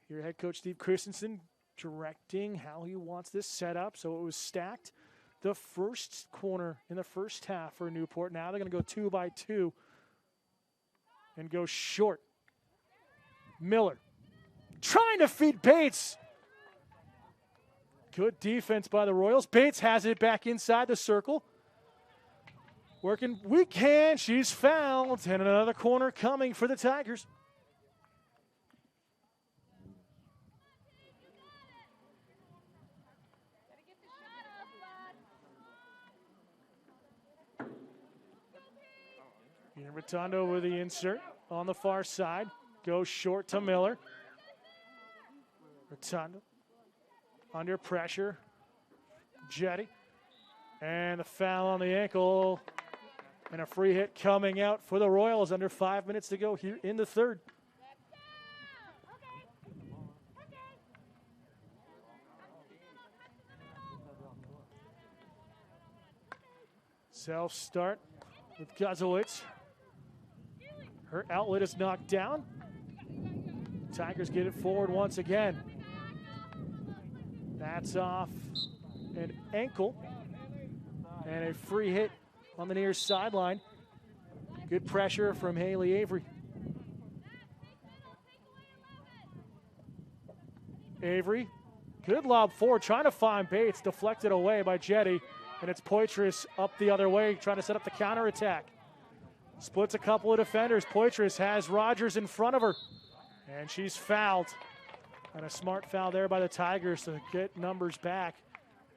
Your head coach, Steve Christensen, directing how he wants this set up. So it was stacked the first corner in the first half for Newport. Now they're going to go 2 by 2 and go short. Miller trying to feed Bates. Good defense by the Royals. Bates has it back inside the circle. Working weak hand. She's fouled. And another corner coming for the Tigers. Rotundo with the insert on the far side. Goes short to Miller. Rotundo under pressure. Jetty. And the foul on the ankle. And a free hit coming out for the Royals. Under 5 minutes to go here in the third. Self-start with Guzowitz. Her outlet is knocked down. Tigers get it forward once again. That's off an ankle. And a free hit on the near sideline. Good pressure from Haley Avery. Avery, good lob forward, trying to find Bates, deflected away by Jetty, and it's Poitras up the other way, trying to set up the counterattack. Splits a couple of defenders. Poitras has Rogers in front of her, and she's fouled. And a smart foul there by the Tigers to get numbers back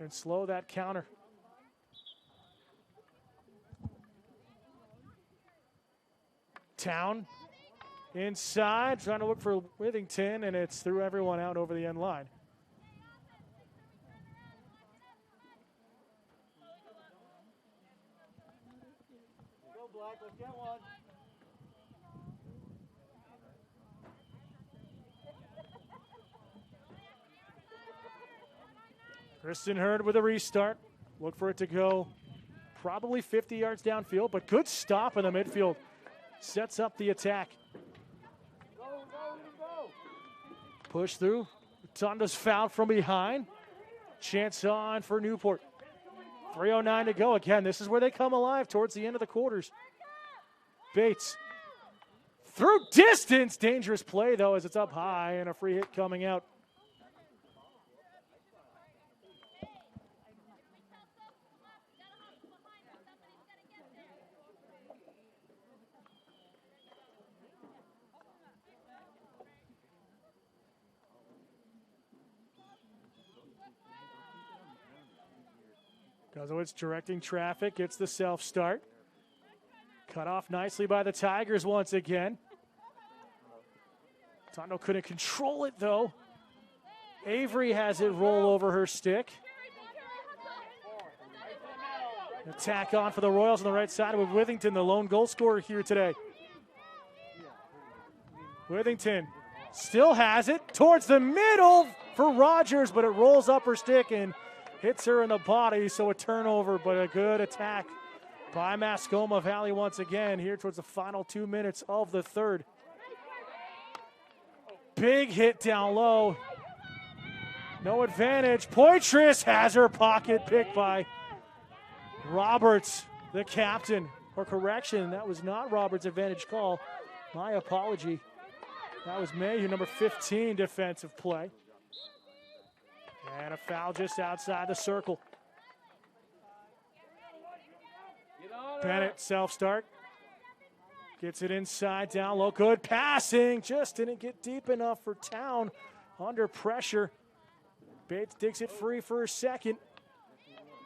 and slow that counter. Town inside, trying to look for Withington, and it's threw everyone out over the end line. Go Black, let's get one. Kristen Hurd with a restart. Look for it to go probably 50 yards downfield, but good stop in the midfield. Sets up the attack. Push through. Tonda's fouled from behind. Chance on for Newport. 3:09 to go. Again, this is where they come alive towards the end of the quarters. Bates through distance. Dangerous play, though, as it's up high and a free hit coming out. Guzowitz directing traffic, gets the self-start. Cut off nicely by the Tigers once again. Tondo couldn't control it, though. Avery has it roll over her stick. Attack on for the Royals on the right side with Withington, the lone goal scorer here today. Withington still has it towards the middle for Rogers, but it rolls up her stick and hits her in the body, so a turnover, but a good attack by Mascoma Valley once again here towards the final 2 minutes of the third. Big hit down low. No advantage. Poitras has her pocket picked by Roberts, the captain. Or correction, that was not Roberts' advantage call. My apology. That was Mayhew, number 15 defensive play. And a foul just outside the circle. Bennett self-start. Gets it inside, down low. Good passing. Just didn't get deep enough for Town. Under pressure. Bates digs it free for a second.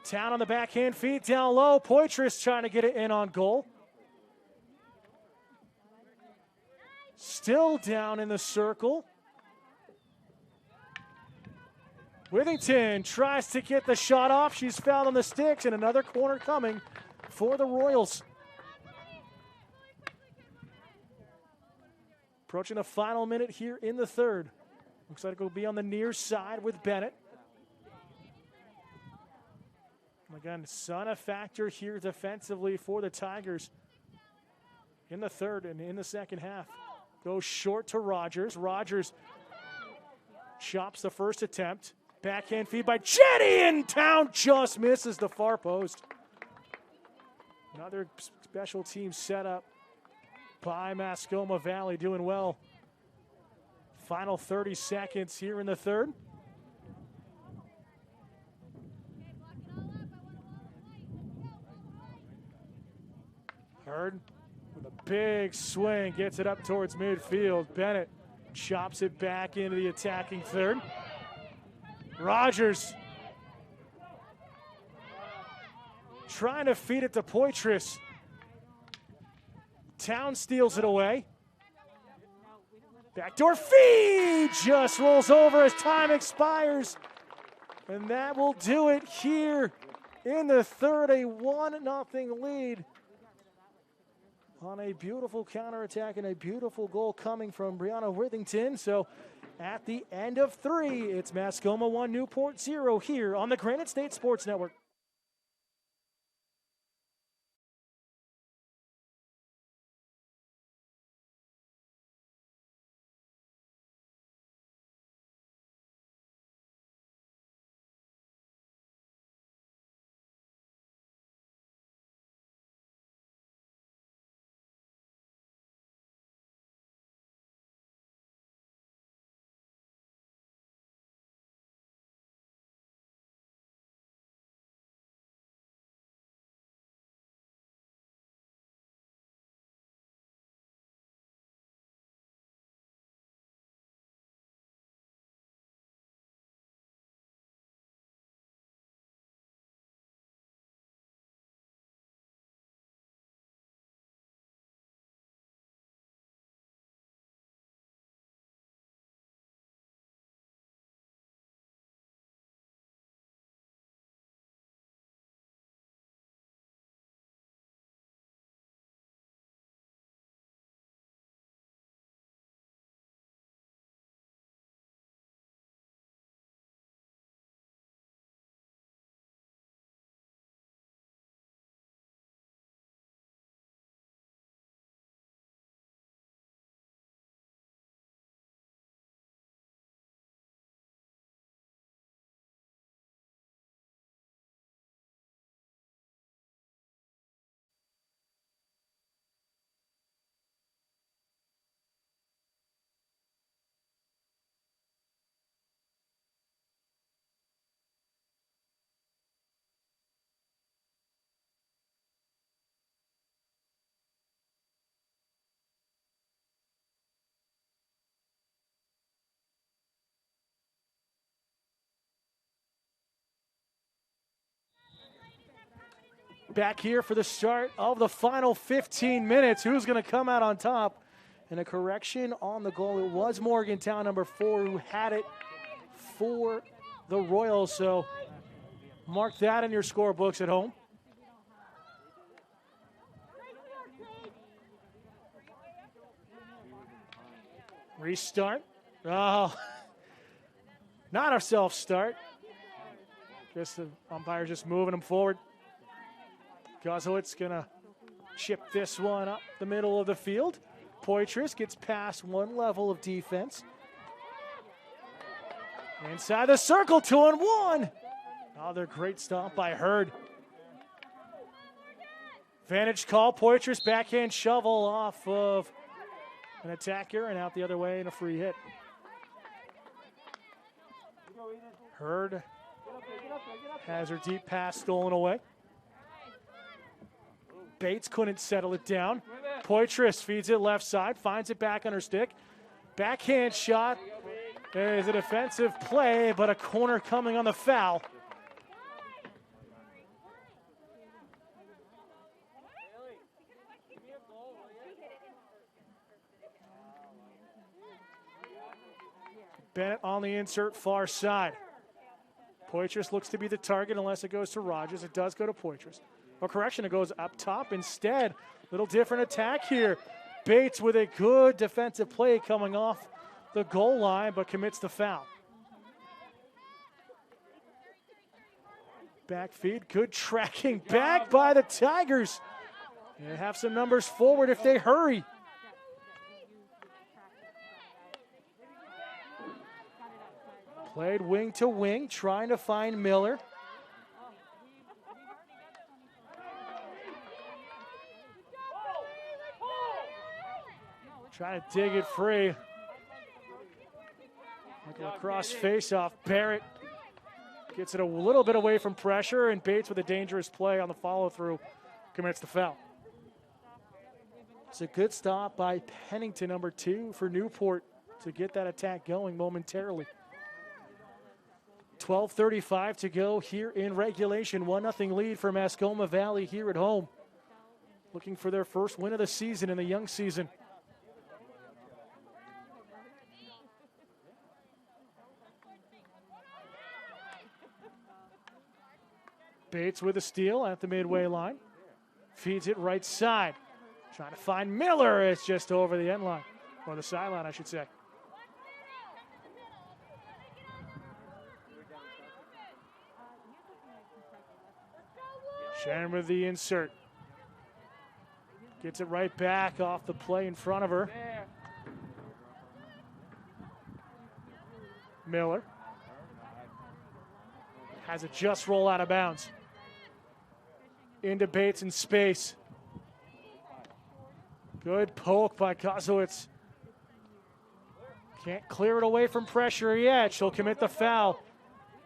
Town on the backhand feed, down low. Poitras trying to get it in on goal. Still down in the circle. Withington tries to get the shot off. She's fouled on the sticks, and another corner coming for the Royals. Approaching the final minute here in the third. Looks like it'll be on the near side with Bennett. Again, Sun a factor here defensively for the Tigers in the third and in the second half. Goes short to Rogers. Rogers chops the first attempt. Backhand feed by Jetty, and Town just misses the far post. Another special team setup by Mascoma Valley, doing well. Final 30 seconds here in the third. Hurd with a big swing, gets it up towards midfield. Bennett chops it back into the attacking third. Rogers trying to feed it to Poitras. Town steals it away. Backdoor feed just rolls over as time expires. And that will do it here in the third, a 1-0 lead on a beautiful counterattack and a beautiful goal coming from Brianna Withington. So at the end of 3, it's Mascoma 1, Newport 0 here on the Granite State Sports Network. back here for the start of the final 15 minutes. Who's going to come out on top? And a correction on the goal. It was Morgantown, number 4, who had it for the Royals. So mark that in your scorebooks at home. Restart. Oh, not a self-start. Just the umpire just moving him forward. Gozowitz gonna chip this one up the middle of the field. Poitras gets past one level of defense. Inside the circle, 2-on-1. Another great stop by Hurd. Vantage call, Poitras backhand shovel off of an attacker and out the other way in a free hit. Hurd has her deep pass stolen away. Bates couldn't settle it down. Poitras feeds it left side, finds it back on her stick. Backhand shot. There's a defensive play, but a corner coming on the foul. Bennett on the insert far side. Poitras looks to be the target unless it goes to Rogers. It does go to Poitras. Or correction, it goes up top instead. Little different attack here. Bates with a good defensive play coming off the goal line, but commits the foul. Back feed, good tracking back by the Tigers. They have some numbers forward if they hurry. Played wing to wing, trying to find Miller. Trying to dig it free. Like a lacrosse face-off. Barrett gets it a little bit away from pressure, and Bates with a dangerous play on the follow-through commits the foul. It's a good stop by Pennington, number 2 for Newport, to get that attack going momentarily. 12:35 to go here in regulation. 1-0 lead for Mascoma Valley here at home. Looking for their first win of the season in the young season. Bates with a steal at the midway line. Feeds it right side. Trying to find Miller. It's just over the end line. Or the sideline, I should say. Shannon with the insert. Gets it right back off the play in front of her. Miller. Has it just roll out of bounds. Into Bates in space. Good poke by Gozowitz. Can't clear it away from pressure yet. She'll commit the foul.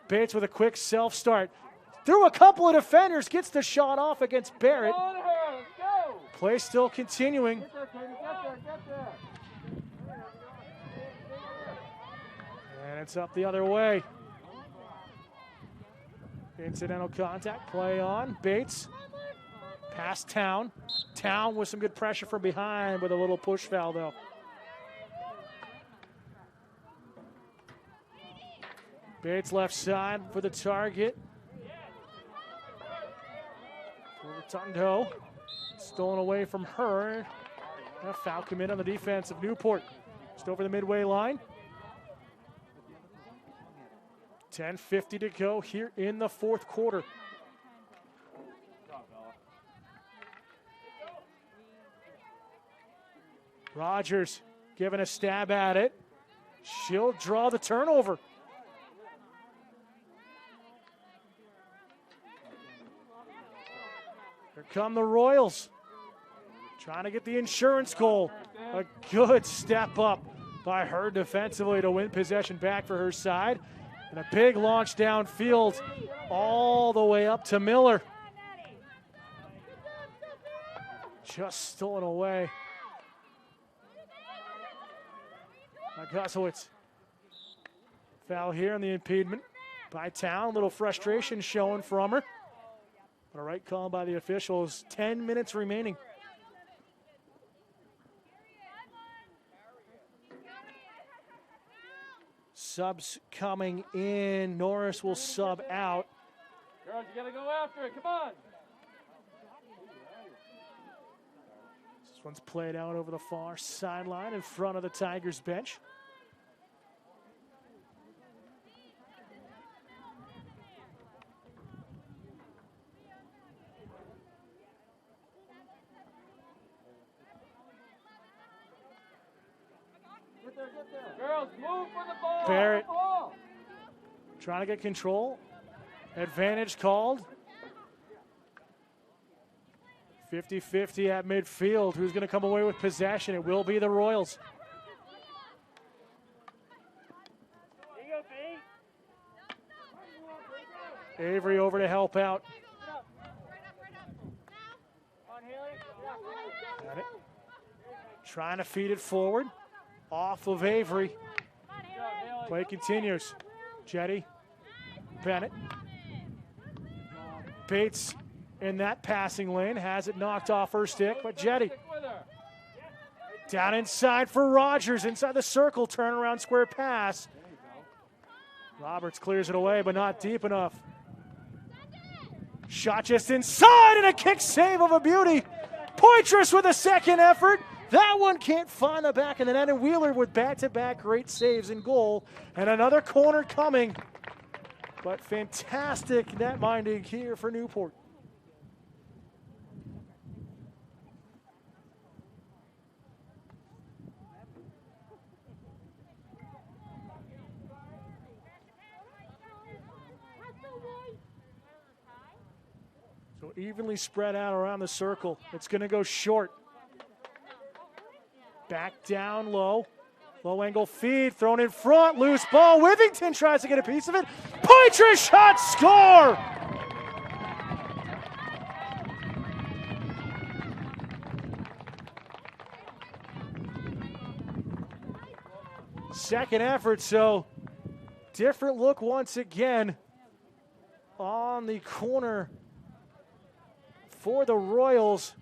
Bates with a quick self-start. Through a couple of defenders, gets the shot off against Barrett. Play still continuing. And it's up the other way. Incidental contact, play on. Bates, past Town. Town with some good pressure from behind with a little push foul, though. Bates left side for the target. Rotundo, stolen away from her. And a foul commit on the defense of Newport. Just over the midway line. 10:50 to go here in the fourth quarter. Rogers giving a stab at it. She'll draw the turnover. Here come the Royals. Trying to get the insurance goal. A good step up by her defensively to win possession back for her side. And a big launch downfield all the way up to Miller. Just stolen away by Gozowitz. Foul here on the impediment by Town. A little frustration showing from her. But a right call by the officials. 10 minutes remaining. Subs coming in. Norris will sub out. Girls, you got to go after it. Come on. This one's played out over the far sideline in front of the Tigers bench. Girls, move for the ball. Barrett The ball. trying to get control. Advantage called. 50-50 at midfield. Who's going to come away with possession? It will be the Royals. Avery over to help out. Got it. Trying to feed it forward. Off of Avery. Play continues. Jetty. Bennett. Bates in that passing lane. Has it knocked off her stick, but Jetty. Down inside for Rogers. Inside the circle. Turnaround square pass. Roberts clears it away, but not deep enough. Shot just inside and a kick save of a beauty. Poitras with a second effort. That one can't find the back of the net, and Wheeler with back-to-back great saves and goal. And another corner coming. But fantastic net minding here for Newport. So evenly spread out around the circle. It's going to go short. Back down low. Low angle feed, thrown in front, loose ball. Withington tries to get a piece of it. Poitras shot, score! Second effort, so different look once again on the corner for the Royals.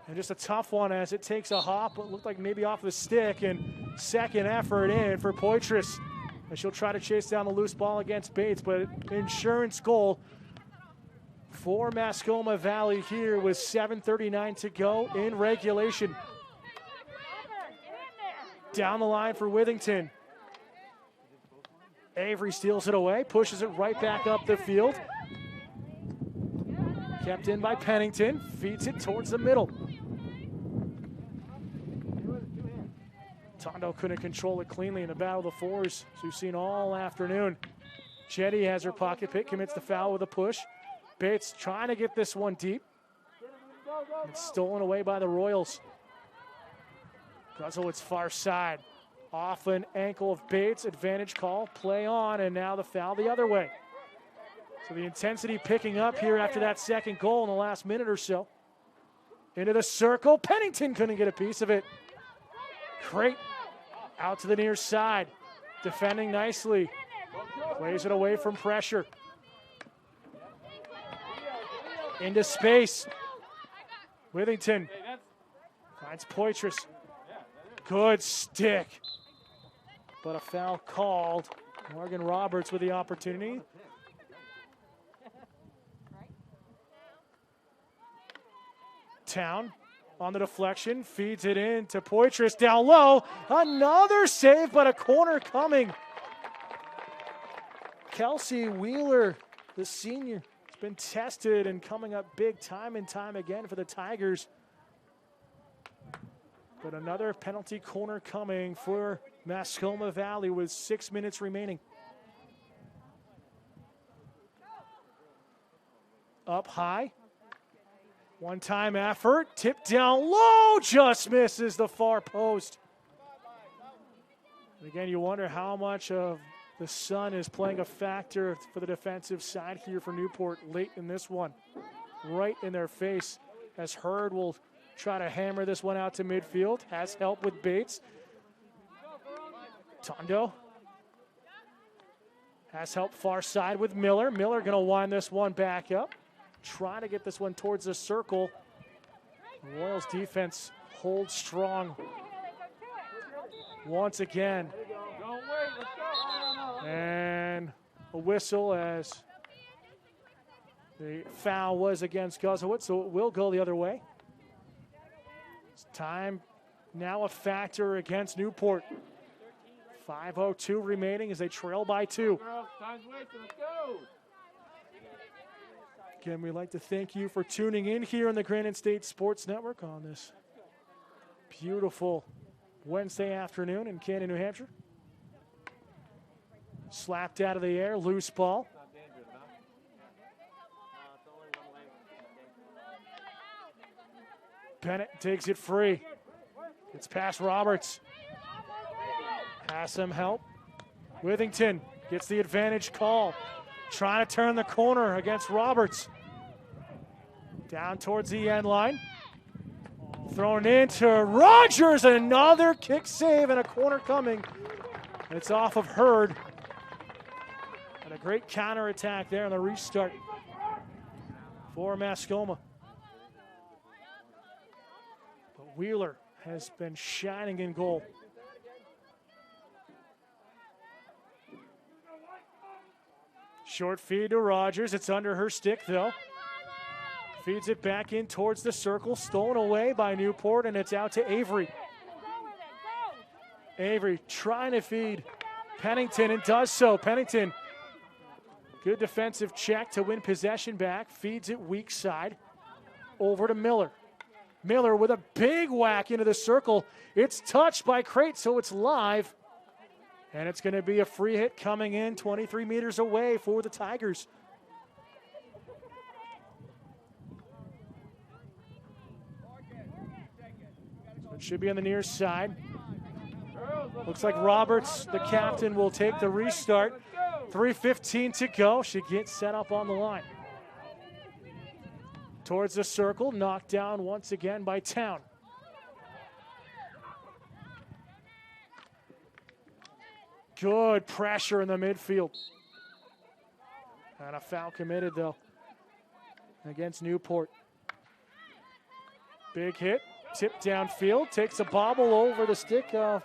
And just a tough one as it takes a hop, but looked like maybe off the stick, and second effort in for Poitras. And she'll try to chase down the loose ball against Bates, but insurance goal for Mascoma Valley here with 7:39 to go in regulation. Down the line for Withington. Avery steals it away, pushes it right back up the field. Kept in by Pennington, feeds it towards the middle. Tondo couldn't control it cleanly in the battle of the fours, as we've seen all afternoon. Jetty has her pocket pick, commits the foul with a push. Bates trying to get this one deep. It's stolen away by the Royals. Guzzlewitz far side. Off an ankle of Bates, advantage call, play on, and now the foul the other way. So the intensity picking up here after that second goal in the last minute or so. Into the circle, Pennington couldn't get a piece of it. Crate out to the near side, defending nicely. Plays it away from pressure. Into space. Withington finds Poitras. Good stick. But a foul called. Morgan Roberts with the opportunity. Town on the deflection, feeds it in to Poitras down low. Another save, but a corner coming. Kelsey Wheeler, the senior, has been tested and coming up big time and time again for the Tigers. But another penalty corner coming for Mascoma Valley with 6 minutes remaining. Up high. One-time effort, tipped down low, just misses the far post. And again, you wonder how much of the sun is playing a factor for the defensive side here for Newport late in this one. Right in their face, as Hurd will try to hammer this one out to midfield. Has help with Bates. Tondo has help far side with Miller. Miller going to wind this one back up. trying to get this one towards the circle. The Royals defense holds strong once again. And a whistle as the foul was against Guzowitz, so it will go the other way. It's time now a factor against Newport. 5:02 remaining as they trail by 2. Time's wasted. Let's go. Again, we'd like to thank you for tuning in here on the Granite State Sports Network on this beautiful Wednesday afternoon in Canyon, New Hampshire. Slapped out of the air, loose ball. Bennett takes it free. It's past Roberts. Has some help. Withington gets the advantage call. Trying to turn the corner against Roberts. Down towards the end line. Thrown into Rogers. Another kick save and a corner coming. It's off of Hurd. And a great counterattack there on the restart for Mascoma. But Wheeler has been shining in goal. Short feed to Rogers. It's under her stick, though. Feeds it back in towards the circle. Stolen away by Newport, and it's out to Avery. Avery trying to feed Pennington, and does so. Pennington, good defensive check to win possession back. Feeds it weak side. Over to Miller. Miller with a big whack into the circle. It's touched by Crate, so it's live. And it's going to be a free hit coming in 23 meters away for the Tigers. So it should be on the near side. Looks like Roberts, the captain, will take the restart. 3:15 to go. She gets set up on the line. Towards the circle, knocked down once again by Town. Good pressure in the midfield. And a foul committed, though, against Newport. Big hit, tip downfield, takes a bobble over the stick of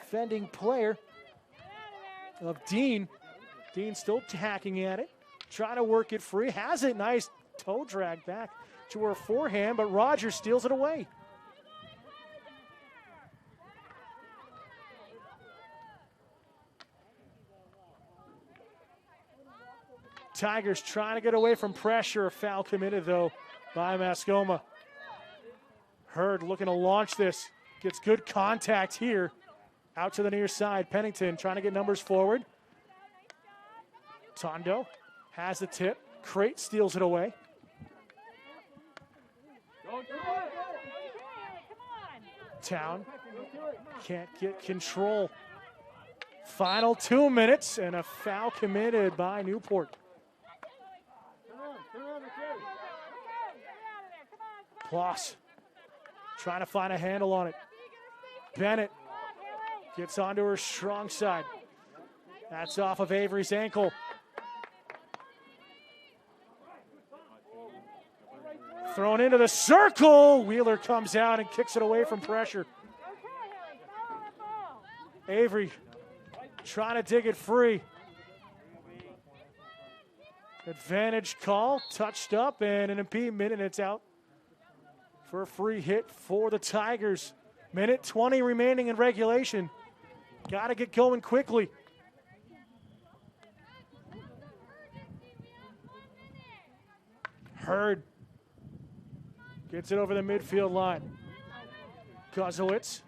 defending player of Dean. Dean still hacking at it, trying to work it free, has it, nice toe drag back to her forehand, but Rogers steals it away. Tigers trying to get away from pressure. A foul committed, though, by Mascoma. Hurd looking to launch this. Gets good contact here. Out to the near side. Pennington trying to get numbers forward. Tondo has the tip. Crate steals it away. Town can't get control. Final 2 minutes and a foul committed by Newport. Ploss trying to find a handle on it. Bennett gets onto her strong side. That's off of Avery's ankle. Thrown into the circle. Wheeler comes out and kicks it away from pressure. Avery trying to dig it free. Advantage call, touched up, and an impediment, and it's out for a free hit for the Tigers. Minute 20 remaining in regulation. Got to get going quickly. Hurd gets it over the midfield line. Guzowitz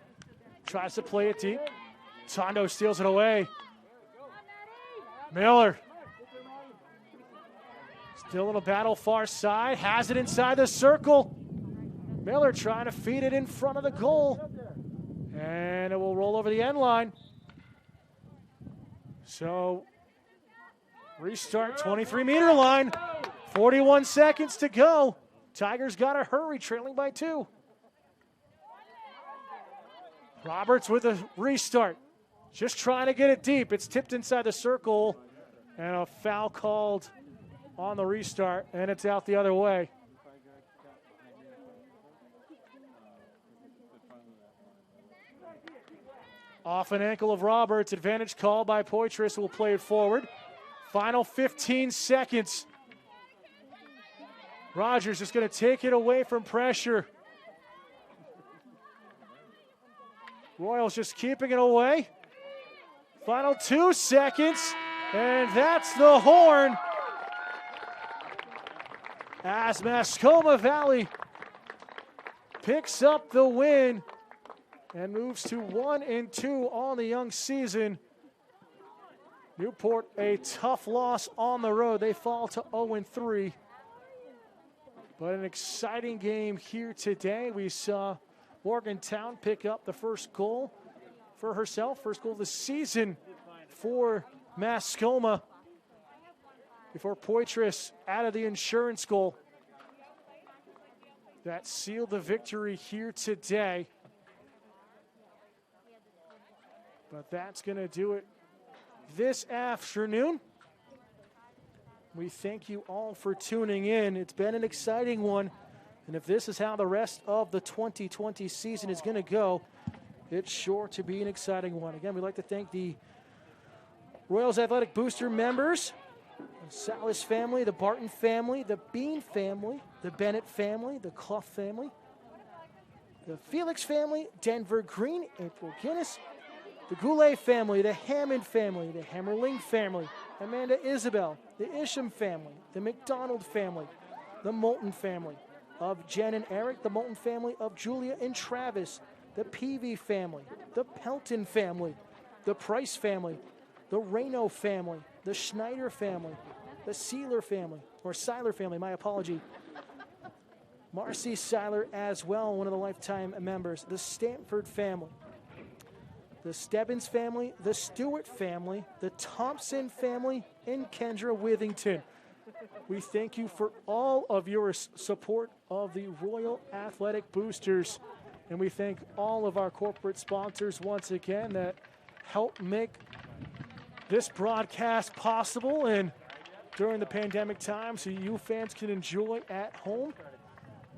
tries to play it deep. Tondo steals it away. Miller. Still in a battle far side. Has it inside the circle. Miller trying to feed it in front of the goal. And it will roll over the end line. So, restart 23-meter line. 41 seconds to go. Tigers got to hurry, trailing by 2. Roberts with a restart. Just trying to get it deep. It's tipped inside the circle. And a foul called on the restart, and it's out the other way. Off an ankle of Roberts, advantage call by Poitras, who will play it forward. Final 15 seconds. Rogers is going to take it away from pressure. Royals just keeping it away. Final 2 seconds, and that's the horn. As Mascoma Valley picks up the win and moves to 1-2 on the young season. Newport, a tough loss on the road. They fall to 0-3. But an exciting game here today. We saw Morgantown pick up the first goal for herself. First goal of the season for Mascoma before Poitras added the insurance goal that sealed the victory here today. But that's going to do it this afternoon. We thank you all for tuning in. It's been an exciting one. And if this is how the rest of the 2020 season is going to go, it's sure to be an exciting one. Again, we'd like to thank the Royals Athletic Booster members, the Salas family, the Barton family, the Bean family, the Bennett family, the Clough family, the Felix family, Denver Green, April Guinness, the Goulet family, the Hammond family, the Hammerling family, Amanda Isabel, the Isham family, the McDonald family, the Moulton family of Jen and Eric, the Moulton family of Julia and Travis, the Peavy family, the Pelton family, the Price family, the Reno family, the Schneider family, the Seiler family, my apology. Marcy Seiler as well, one of the lifetime members, the Stanford family, the Stebbins family, the Stewart family, the Thompson family, and Kendra Withington. We thank you for all of your support of the Royal Athletic Boosters. And we thank all of our corporate sponsors once again that help make this broadcast possible and during the pandemic time so you fans can enjoy at home.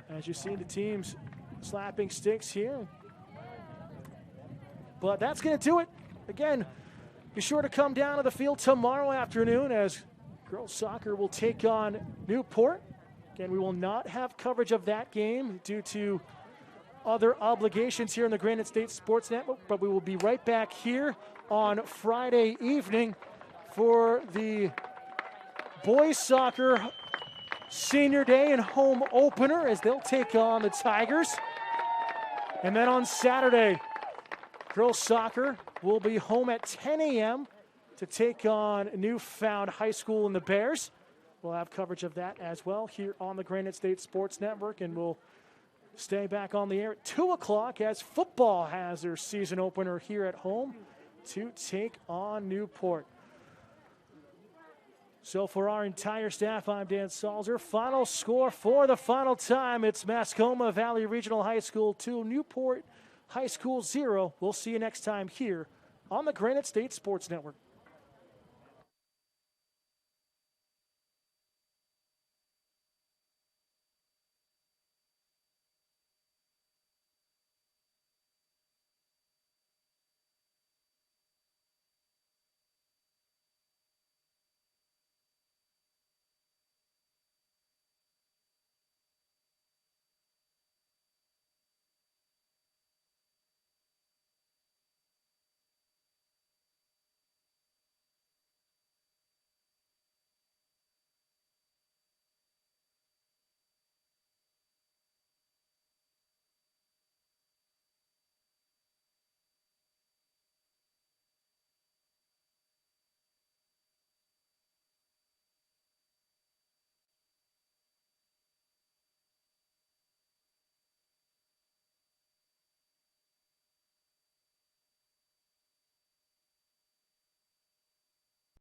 As you see the teams slapping sticks here. But that's going to do it. Again, be sure to come down to the field tomorrow afternoon as girls soccer will take on Newport. Again, we will not have coverage of that game due to other obligations here in the Granite State Sports Network, but we will be right back here on Friday evening for the boys soccer senior day and home opener as they'll take on the Tigers. And then on Saturday, girls soccer will be home at 10 a.m. to take on Newfound High School and the Bears. We'll have coverage of that as well here on the Granite State Sports Network, and we'll stay back on the air at 2 o'clock as football has their season opener here at home to take on Newport. So for our entire staff, I'm Dan Salzer. Final score for the final time. It's Mascoma Valley Regional High School 2, Newport High School 0. We'll see you next time here on the Granite State Sports Network.